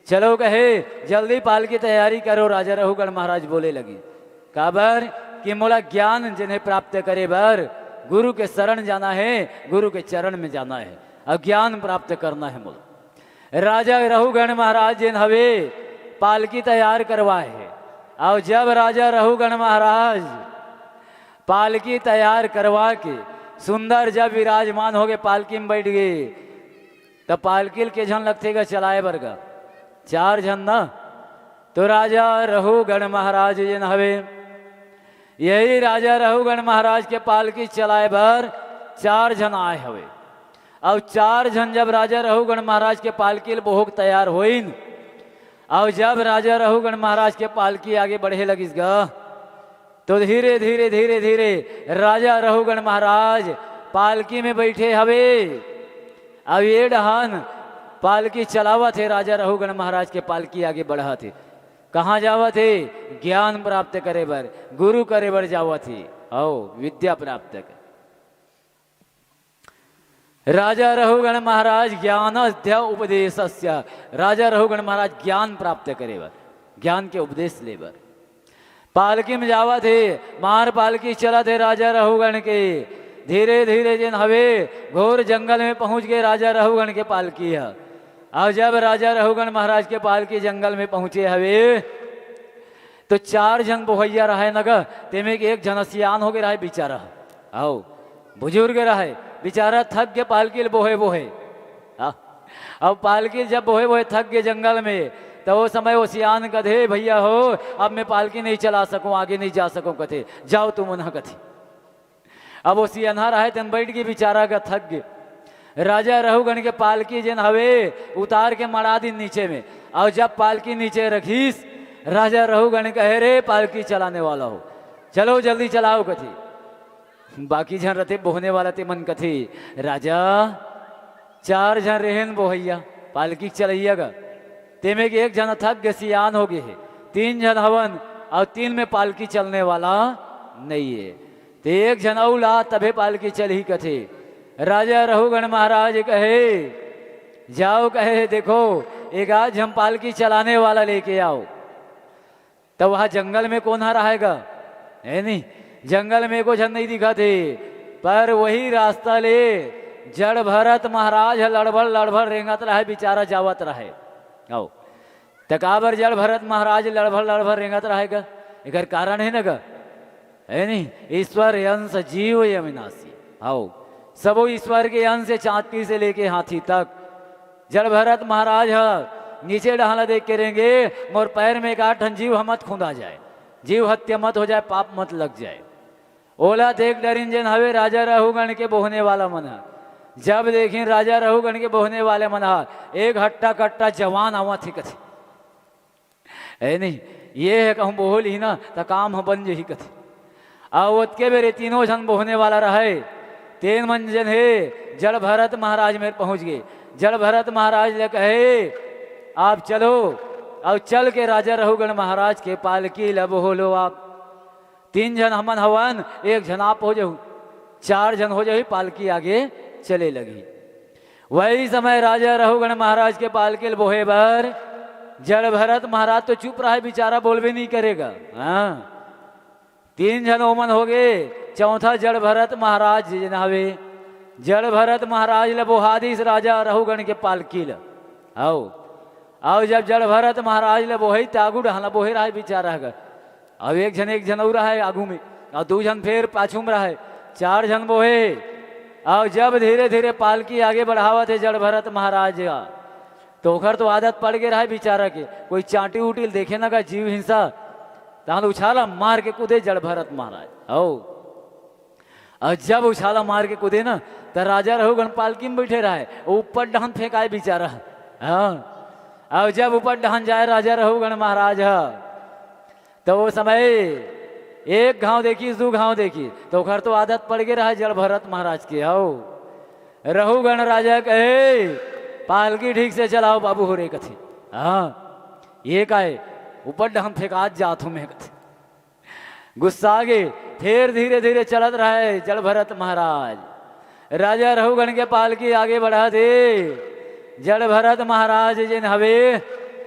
चलो कहे जल्दी पालकी तैयारी करो। राजा रहुगण महाराज बोले लगी काबर कि मोला ज्ञान जिन्हें प्राप्त करे बर गुरु के शरण जाना है, गुरु के चरण में जाना है और ज्ञान प्राप्त करना है मोला। राजा रहुगण महाराज जिन हवे पालकी तैयार करवाए है। और जब राजा रहुगण महाराज पालकी तैयार करवा के सुंदर जब विराजमान हो गए पालकी में बैठ गए तब पालकी के झन लगतेगा चलाए बरगा चार झन ना। तो राजा रहुगण महाराज जिन हवे यही राजा रहुगण महाराज के पालकी चलाए बर चार झन आए हवे। और चार झन जब राजा रहुगण महाराज के पालकी बोहक तैयार होइन और जब राजा रहुगण महाराज के पालकी आगे बढ़े लगिस गा तो धीरे धीरे धीरे धीरे राजा रहुगण महाराज पालकी में बैठे हवे। अब ये डहान पालकी चलावा थे राजा रहुगण महाराज के पालकी आगे बढ़ा थे। कहाँ जावा थे? ज्ञान प्राप्त करे बर गुरु करे बर जावा थी। आओ विद्या प्राप्त कर। राजा रहुगण महाराज ज्ञानध्य उपदेशस्य, राजा रहुगण महाराज ज्ञान प्राप्त करे बर, ज्ञान के उपदेश ले बर पालकी में जावा थे। मार पालकी चला थे राजा रहुगण के, धीरे धीरे जिन हवे घोर जंगल में पहुंच गए राजा रहुगण के पालकी है। और जब राजा रहुगण महाराज के पालकी जंगल में पहुंचे हवे तो 4 जन बोहैया रहे नगर, तेमे के एक जन सियान हो गए रहे बेचारा, आओ बुजुर्ग रहे बेचारा, थक गए पालकी बोहे बोहे। अब पालकी जब बोहे बोहे थक गए जंगल में, तो वो समय वो सियान कथे भैया हो अब मैं पालकी नहीं चला सकूं, आगे नहीं जा सकूं, कथे जाओ तुम उन्हें कथे। अब वो सियाना रहे तन बैठ के बेचारा का थक गए। राजा रहुगण के पालकी जिन हवे उतार के मड़ा दी नीचे में, और जब पालकी नीचे रखीस राजा रहुगण कहे रे पालकी चलाने वाला हो चलो जल्दी चलाओ कथी। बाकी जन रहते बोहने वाला ते मन कथी राजा 4 जन रहेन बोहैया पालकी चलैया गा, तेमे के एक जन थक गए सियान हो गए है, 3 जन हवन और 3 में पालकी चलने वाला नहीं है, तो एक जन औला तभे पालकी चल ही कथे। राजा रहुगण महाराज कहे जाओ, कहे देखो एक आज हम पालकी चलाने वाला लेके आओ। तो वहां जंगल में कौन आ रहेगा, है नहीं, जंगल में कुछ नहीं दिखा थे, पर वही रास्ता ले जड़ भरत महाराज लड़भड़ लड़भड़ रेंगत रहे बेचारा जावत रहे। आओ तकाबर जड़ भरत महाराज लड़भड़ लड़भड़ रेंगत रहेगा, एक कारण है ना गा, है नहीं, ईश्वर अंश जीव अविनाशी। आओ सबो ईश्वर के अंश से चांदी से लेके हाथी तक। जड़ भरत महाराज नीचे डहाला देख के रहेंगे मोर पैर में 8 जीव हमत खुंदा जाए, जीव हत्या मत हो जाए, पाप मत लग जाए। ओला देख डरिन जन हवे राजा रहुगण के बोहने वाला मन, जब देखें राजा रहुगण के बोहने वाले मन एक हट्टा कट्टा जवान आवा थी कथे, है नहीं, ये है कहूँ बोल ही ना तो काम हम बन जही कथे। आवत के बेरे 3 जन बोहने वाला रहे, 3 मंजन है जड़ भरत महाराज में पहुंच गए। जड़ भरत महाराज ने कहे आप चलो, और चल के राजा रहुगण महाराज के पालकी लब हो लो आप। 3 जन हमन हवन, 1 जन आप हो जाओ, 4 जन हो जाओ, पालकी आगे चले लगी। वही समय राजा रहुगण महाराज के पालकी बोहे बर जड़ भरत महाराज तो चुप रहा है बेचारा, बोल भी नहीं करेगा। हाँ 3 जन ओमन हो गए, 4था जड़ भरत महाराज हवे। जड़ भरत महाराज ल बोहादिस राजा रहुगण के पालकी ल आओ जब जड़ भरत महाराज ले बोहे तागू डहला बोहे रहा है बेचारा है। अब एक जन और रहा है आगू में, और 2 जन फिर पाछू में रहा है, 4 जन बोहे। और जब धीरे धीरे पालकी आगे बढ़ावत है जड़ भरत महाराज का, तो ओखर तो आदत पड़ गए रहा है बेचारा के, कोई चाटी उटी देखे ना का जीव हिंसा, तहन उछाला मार के कूदे जड़ भरत महाराज। और जब उछाला मार के कूदे ना तो राजा रहुगण पालकी में बैठे रहा है, ऊपर डहन फेंकाए बेचारा। हाँ और जब ऊपर डहन जाए राजा रहुगण महाराज तो वो समय 1 घाव देखी 2 घाव देखी, तो घर तो आदत पड़ गई रहा जड़ भरत महाराज के। आओ रहुगण राजा कहे पालकी ठीक से चलाओ बाबू हो रे कथे। हाँ ये काहे ऊपर डहन फेंका जात हूं मैं कथे, गुस्सा आ गए। फिर धीरे धीरे चलत रहे जड़ भरत महाराज, राजा रहुगण के पालकी आगे बढ़ा दे। जड़ भरत महाराज जिन हवे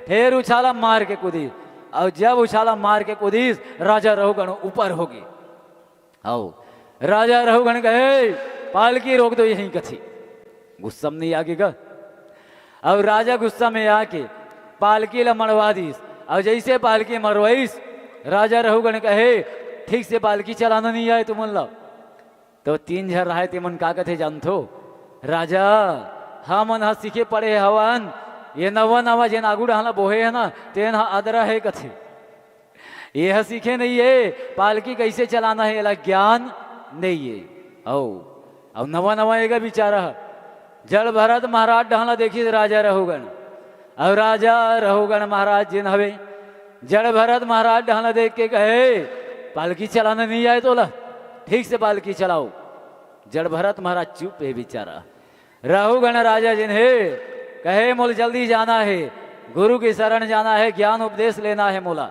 फिर उछाला मार के कूदी, और जब उछाला मार के कूदी राजा रहुगण ऊपर हो गए। आओ राजा रहुगण कहे पालकी रोक दो यहीं कथी, गुस्सा में नहीं आगे का। अब राजा गुस्सा में आके पालकी ला मरवा दीस, और जैसे पालकी मरवाईस राजा रहुगण कहे ठीक से पालकी चलाना नहीं आए तुम ला। तो 3 जन रहे ते मन का कथे जानथो राजा हाँ मन हा सीखे पड़े हवन, ये नवा नवा जेन आगू डहला बोहे है ना तेन हा आदरा है कथे, ये सीखे नहीं है पालकी कैसे चलाना है एला ज्ञान नहीं है। अब नवा नवा एगा बेचारा जड़ भरत महाराज डहला देखी राजा रहुगण, और राजा रहुगण महाराज जिन हवे जड़ भरत महाराज डहला देख के कहे पालकी चलाना नहीं आए तो ला ठीक से पालकी चलाओ। जड़ भरत महाराज चुप है बेचारा। रहुगण राजा जिन है कहे मोल जल्दी जाना है, गुरु की शरण जाना है, ज्ञान उपदेश लेना है मोला।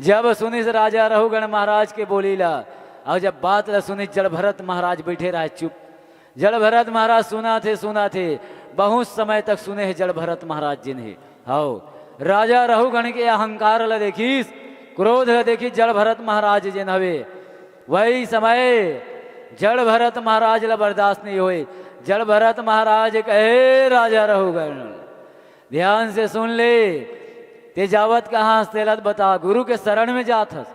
जब सुनी राजा रहुगण महाराज के बोलीला, और जब बात ला सुनी जड़ भरत महाराज बैठे रहे चुप। जड़ भरत महाराज सुना थे बहुत समय तक सुने हैं जड़ भरत महाराज जिन्हें। हाओ राजा रहुगण के अहंकार ल देखीस, क्रोध ल देखी जड़ भरत महाराज जिन हवे। वही समय जड़ भरत महाराज ल बर्दाश्त नहीं हुए। जड़ भरत महाराज कहे राजा रहुगण ध्यान से सुन ले, ते जावत कहाँ तेलत बता, गुरु के शरण में जात हस।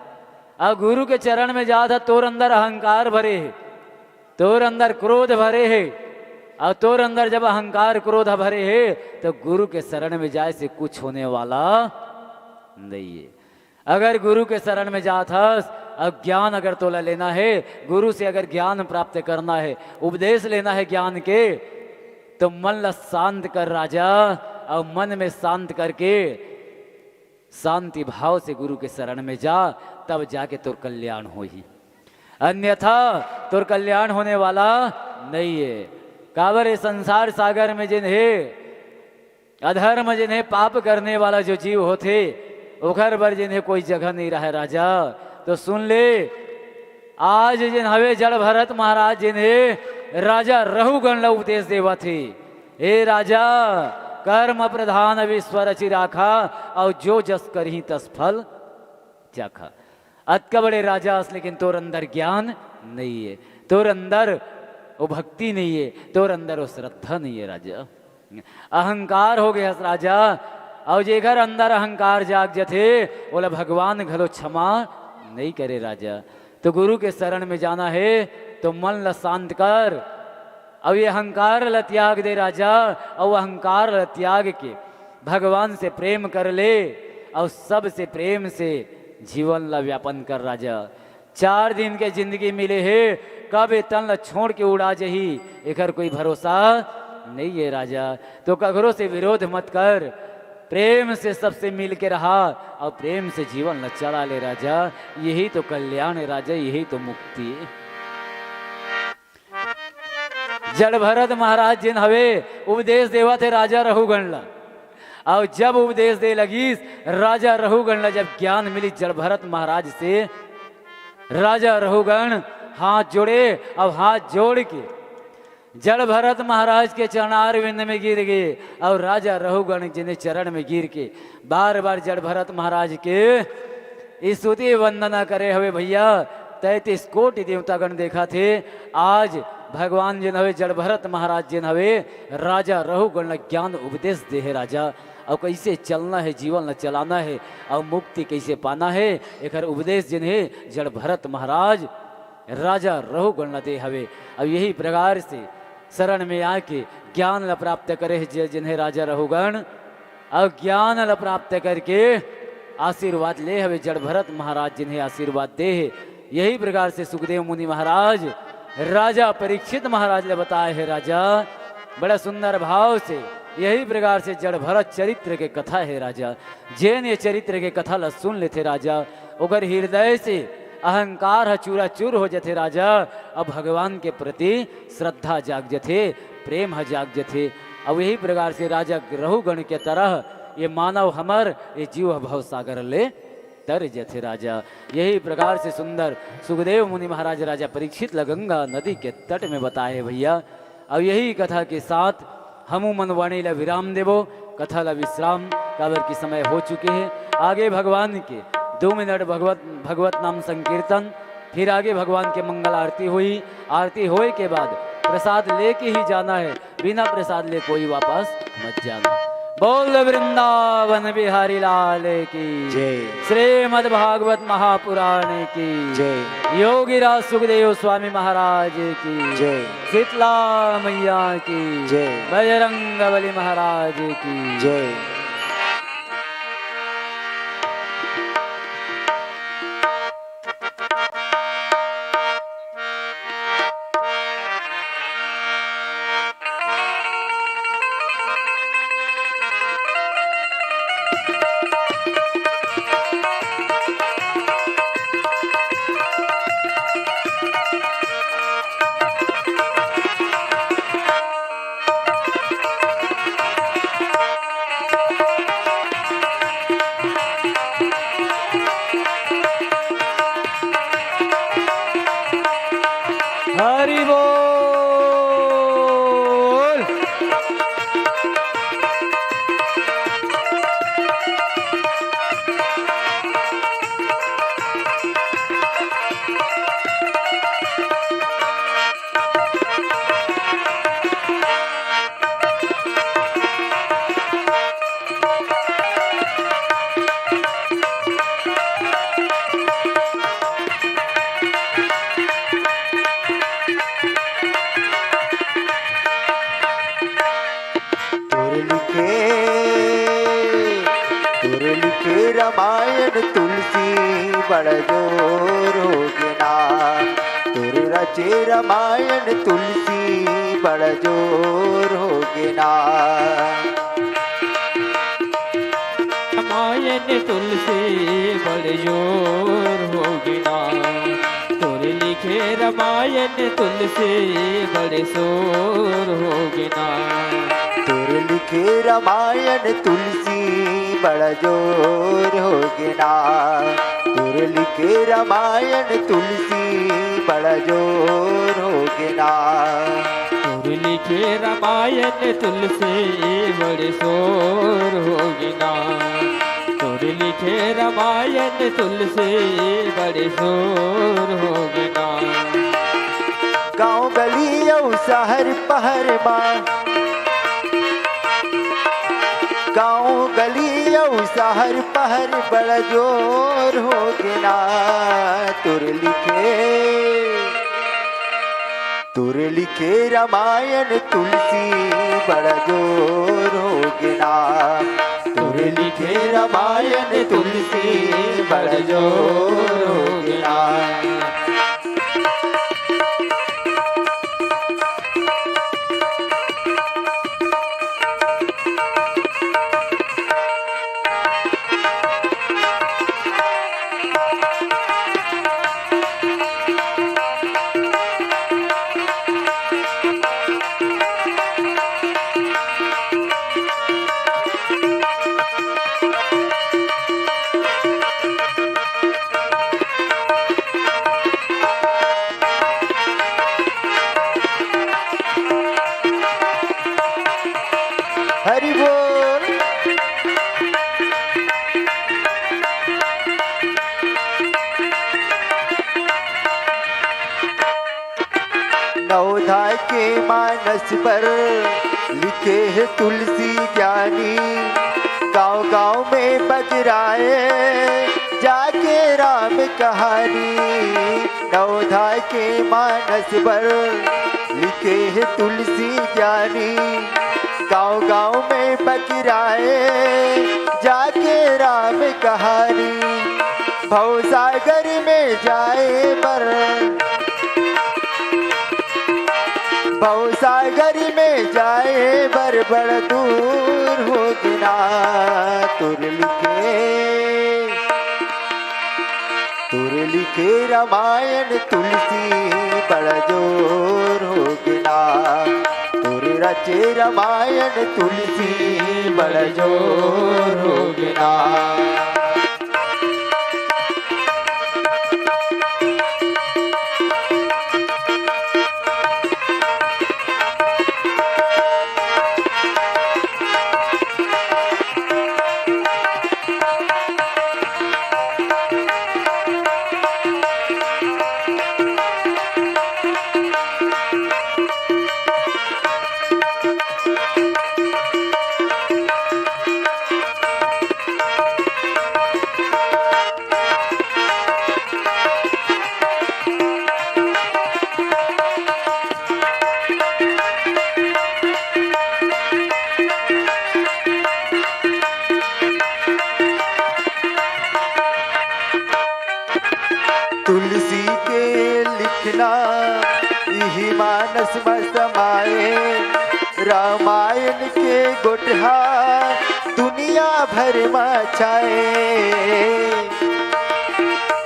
अब गुरु के चरण में जात हस, तोर अंदर अहंकार भरे है, तोर अंदर क्रोध भरे है। और तोर अंदर जब अहंकार क्रोध भरे है तो गुरु के शरण में जाए से कुछ होने वाला नहीं है। अगर गुरु के शरण में जात हस, अब ज्ञान अगर तोला लेना है, गुरु से अगर ज्ञान प्राप्त करना है, उपदेश लेना है ज्ञान के, तो मन ला शांत कर राजा। और मन में शांत करके शांति भाव से गुरु के शरण में जा, तब जाके तोर कल्याण हो ही, अन्यथा तोर कल्याण होने वाला नहीं है। काबर संसार सागर में जिन्हें अधर्म जिन्हें पाप करने वाला जो जीव होते ओखर बर जिन्हें कोई जगह नहीं रहा राजा। तो सुन ले, आज जिन हवे जड़ भरत महाराज जिन्हें राजा रहुगण ला उपदेश देवा थे, हे राजा कर्म प्रधान विश्व रचि राखा, और जो जस करही तस फल चाखा। अतका बड़े राजा अस, लेकिन तोर अंदर ज्ञान नहीं है, तोर अंदर वो भक्ति नहीं है, तोर अंदर वो श्रद्धा नहीं है राजा। अहंकार हो गया राजा, और जेकर अंदर अहंकार जाग जथे बोला भगवान घलो क्षमा नहीं करे राजा। तो गुरु के शरण में जाना है तो मन ला शांत कर, अब ये अहंकार ल त्याग दे राजा, और अहंकार ल त्याग के भगवान से प्रेम कर ले, और सबसे प्रेम से जीवन ला व्यापन कर राजा। 4 दिन के जिंदगी मिले है, कब ये तन ला छोड़ के उड़ा जही एकर कोई भरोसा नहीं है राजा। तो कगरों से विरोध मत कर, प्रेम से सबसे मिल के रहा, और प्रेम से जीवन ल चला ले राजा। यही तो कल्याण है राजा, यही तो मुक्ति है। जड़ भरत महाराज जिन हवे उपदेश देवा थे राजा रहुगण ला, और जब उपदेश दे लगी राजा रहुगण ला, जब ज्ञान मिली जड़ भरत महाराज से, राजा रहुगण हाथ जोड़े, अब हाथ जोड़ के जड़ भरत महाराज के चरणार विंद में गिर गए, और राजा रहुगण जिन्हें चरण में गिर के बार बार जड़ भरत महाराज के स्तुति वंदना करे हुए। भैया 33 कोटि देवतागण देखा थे, आज भगवान जिन हवे जड़ भरत महाराज जिन हवे राजा रहुगण ज्ञान उपदेश दे है राजा। और कैसे चलना है, जीवन न चलाना है, और मुक्ति कैसे पाना है, एक उपदेश जिन्हें जड़ भरत महाराज राजा रहुगण दे हवे। अब यही प्रकार से शरण में आके ज्ञान ल प्राप्त करे जिन्हें राजा रहुगण, और ज्ञान ल प्राप्त करके आशीर्वाद ले हवे जड़ भरत महाराज जिन्हें आशीर्वाद दे है। यही प्रकार से सुखदेव मुनि महाराज राजा परीक्षित महाराज ने बताए है राजा, बड़ा सुंदर भाव से। यही प्रकार से जड़ भरत चरित्र के कथा है राजा। जैन ये चरित्र के कथा ल सुन लेते राजा, ओकर हृदय से अहंकार ह चूरा चूर हो जथे राजा। अब भगवान के प्रति श्रद्धा जाग जथे, प्रेम ह जाग जथे। अब यही प्रकार से राजा रहुगण के तरह ये मानव हमर ये जीव भव सागर ले तर जथे राजा। यही प्रकार से सुंदर सुखदेव मुनि महाराज राजा परीक्षित ल गंगा नदी के तट में बताए भैया। अब यही कथा के साथ हमू मनवाणी ला विराम देवो, कथा ला विश्राम काबर की समय हो चुके हैं। आगे भगवान के 2 मिनट भगवत नाम संकीर्तन, फिर आगे भगवान के मंगल आरती हुई। आरती होए के बाद प्रसाद लेके ही जाना है, बिना प्रसाद ले कोई वापस मत जाना। बोल वृंदावन बिहारी लाल की जय। श्रीमद् भागवत महापुराण की जय। योगीराज सुखदेव स्वामी महाराज की जय। शीतला मैया की जय। बजरंग बली महाराज की जय। बड़ जोर होगे ना। तुर रचे रामायण तुलसी बड़ जोर होगे ना। रामायण तुलसी बड़ जोर होगी ना। तुर लिखे रामायण तुलसी बड़े शोर होगी ना। तुर लिखे रामायण तुलसी बड़ जोर होगे ना। तुर लिखे रामायण तुलसी बड़ जोर होगे ना। तुर लिखे रामायण तुलसी बड़े शोर होगी ना। तुर लिखे रामायण तुलसी बड़े शोर होगी ना। गाँव गली और शहर पहर माँ, गाँव गली और शहर पहर बड़ जोर होगे ना। तुर लिखे रामायण तुलसी बड़ जोर होगे ना। तुर लिखे रामायण तुलसी बड़ जोर होगे ना। हरि बोल। नवोधा के मानस पर लिखे है तुलसी ज्ञानी। गांव गांव में बज रहे जाके राम कहानी। नवोधा के मानस पर लिखे है तुलसी ज्ञानी। गांव गांव में बज रहे जाके राम कहानी। भवसागर में जाए बर, भवसागर में जाए बर बड़ दूर होगे ना। तुर लिखे रामायण तुलसी बड़ जोर होगे ना। तुर रचे रामायण तुलसी बड़ जोर होगे ना। तुलसी के लिखना यही मानस में समाए। रामायण के गोठहा दुनिया भर में छाए।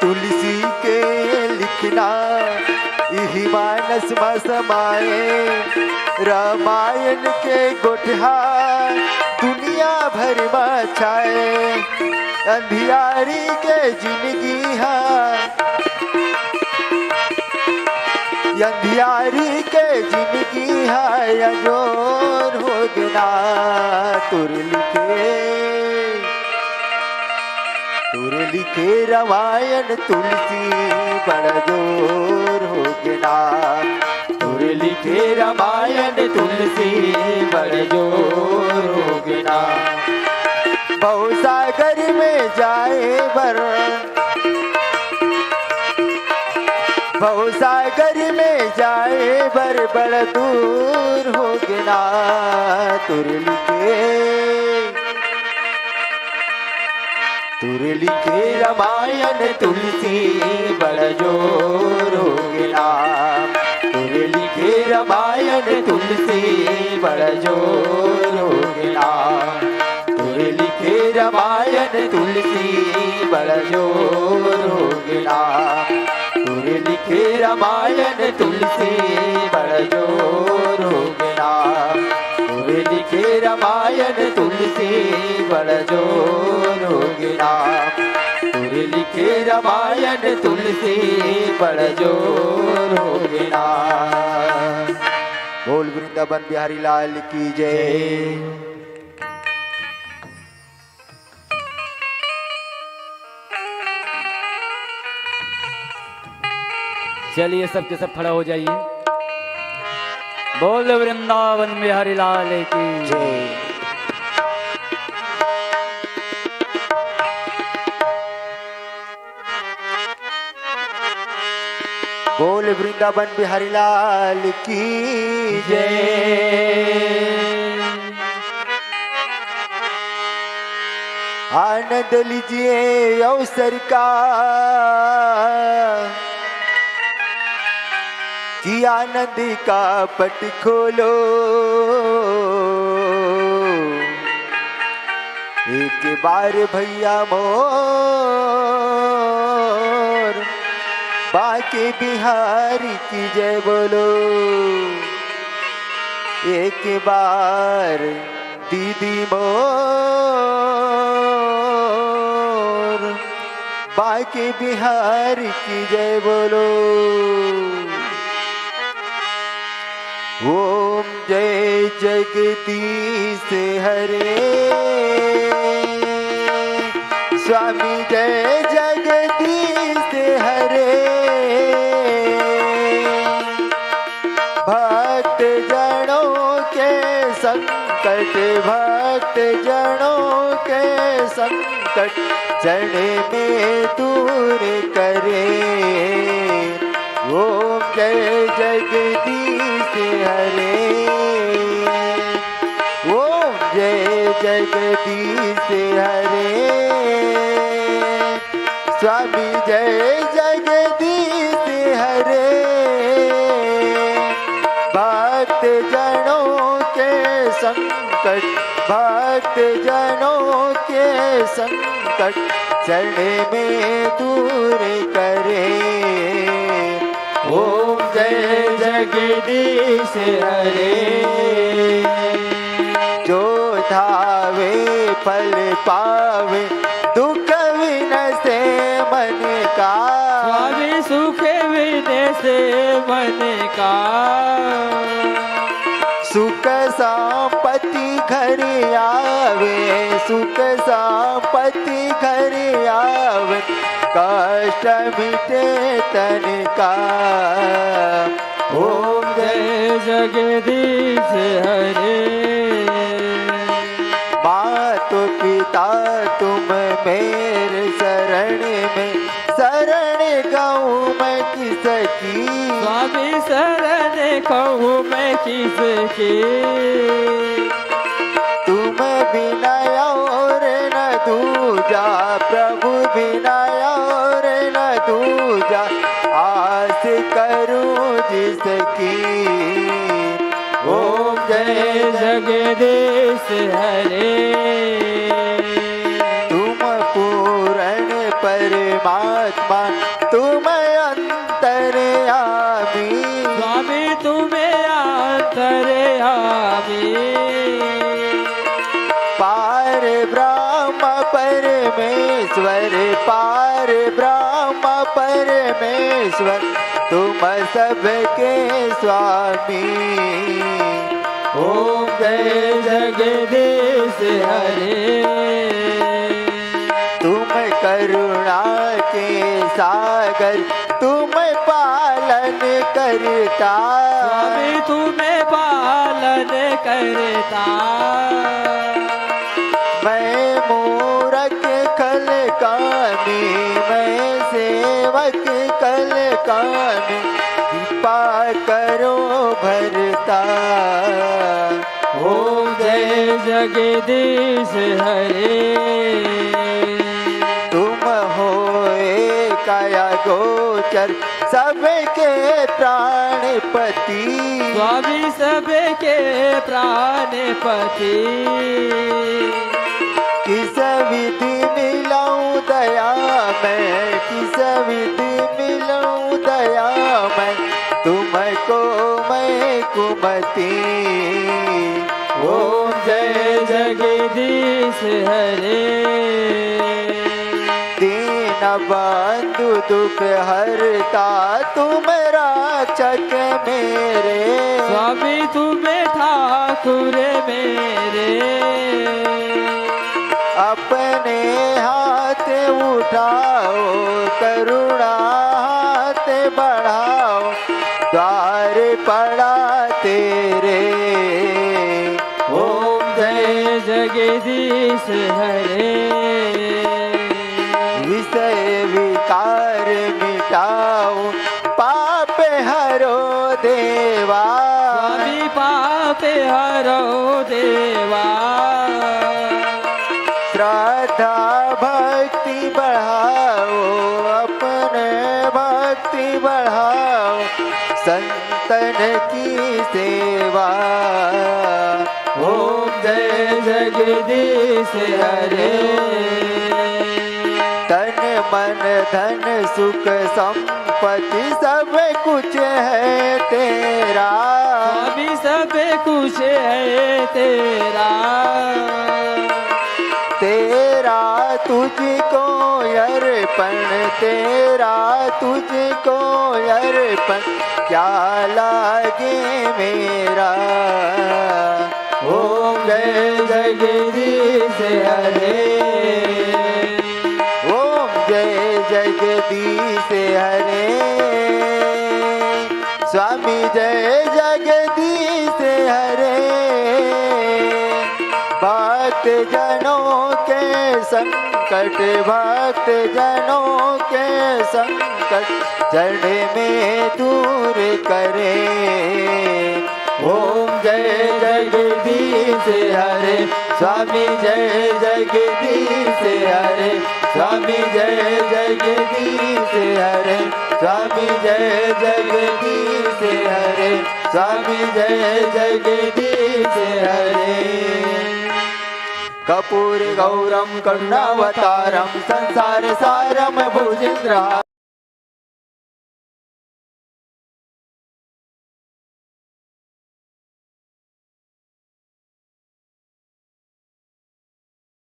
तुलसी के लिखना यही मानस में समाए। रामायण के गोठहा दुनिया भर में छाए। अंधियारी के जिंदगी है, अंधियारी के जिंदगी है अजोर होगे ना। तुर लिखे रामायण तुलसी बड़ जोर होगे ना। तुर लिखे रामायण तुलसी बड़ जोर होगे ना। भवसागर में जाए बर, भवसागर में जाए बर बड़ दूर होगे ना। तुर लिखे रामायण तुलसी बड़ जोर होगे नाम। तुर लिखे रामायण तुलसी बड़ जोर होगे नाम। तुर लिखे रामायण तुलसी बड़ जोर होगे नाम। तुर लिखे रामायण तुलसी बड़ जोर होगे नाम। तुर लिखे रामायण तुलसी बड़ जोर होगे नाम। तुर लिखे रामायण तुलसी बड़ जोर होगे नाम। बोल वृंदावन बिहारी लाल की जय। चलिए सबके सब खड़ा हो जाइए। बोल वृंदावन बिहारी लाल की जय। बोल वृंदावन बिहारी लाल की जय। आनंद लीजिए अवसर का कि आनंद का पट खोलो। एक बार भैया मोर बाके बिहारी की जय बोलो। एक बार दीदी मोर बाके बिहारी की जय बोलो। ओम जय जगदीश हरे स्वामी जय जगदीश हरे। भक्त जनों के संकट भक्त जनों के संकट चरण में दूर करे। ओम जय जगदीश हरे। ओम जय जगदीश हरे स्वामी जय जगदीश हरे। भक्त जनों के संकट भक्त जनों के संकट चरण में दूर करे। ओम जय जगदीश हरे। जो धावे फल पावे दुख विनसे मन का। स्वामी सुख विनसे मन का। सुख संपत्ति घर आवे सुख संपत्ति घर आवे कष्ट मिटे तन का। ओम जय जगदीश हरे। मातो पिता तुम मेरे शरण में शरण गाऊं मैं किसकी। स्वामी शरण कहूँ मैं किसकी। तुम बिना और न दूजा प्रभु बिना और न दूजा आस करूं जिसकी। ओम जय जगदीश हरे। तुम पूर्ण परमात्मा तुम अंतर्यामी। स्वामी तुम्हें अंतर्यामी। पार ब्रह्म परमेश्वर पार ब्रह्म परमेश्वर तुम सबके स्वामी। ओम जय जगदीश हरे। तुम करुणा के सागर तुम पालन करता। स्वामी तुम्हें पालन करता। मैं मूरख खल कामी मैं सेवक कल कामी कृपा करो भरता। ओम जय जगदीश हरे। गोचर सबके प्राणपति। स्वामी सबके प्राणपति। किस विधि मिलाऊं दया मैं, किस विधि मिलाऊं दया मैं, तुमको मैं कुमति। ओम जय जगदीश हरे। दीन बंधु दुख हरता तुम रक्षक मेरे। स्वामी तुम्हें ठाकुर मेरे। अपने हाथ उठाओ करुणा हाथ बढ़ाओ, द्वार पड़ा तेरे। ओम जय जगदीश हरे। विषय विकार मिटाओ पाप हरो देवा। स्वामी पाप हरो देवा। श्रद्धा भक्ति बढ़ाओ अपने भक्ति बढ़ाओ, संतन की सेवा। ओम जय जगदीश हरे। तन मन धन सुख संपत्ति सब कुछ है तेरा। स्वामी सब कुछ है तेरा। तेरा तुझको अर्पण, तेरा तुझको अर्पण, क्या लागे मेरा। ओम जय जगदीश हरे। ओम जय जगदीश हरे। स्वामी जय जगदीश हरे। भक्त जनों के संकट, भक्त जनों के संकट जड़ में दूर करे। ओम जय जगदीश हरे। स्वामी जय जगदीश हरे। स्वामी जय जगदीश हरे। स्वामी जय जगदीश हरे। स्वामी जय जगदीश हरे। कर्पूर गौरम करुणावतारम संसार सारम भुजंद्र।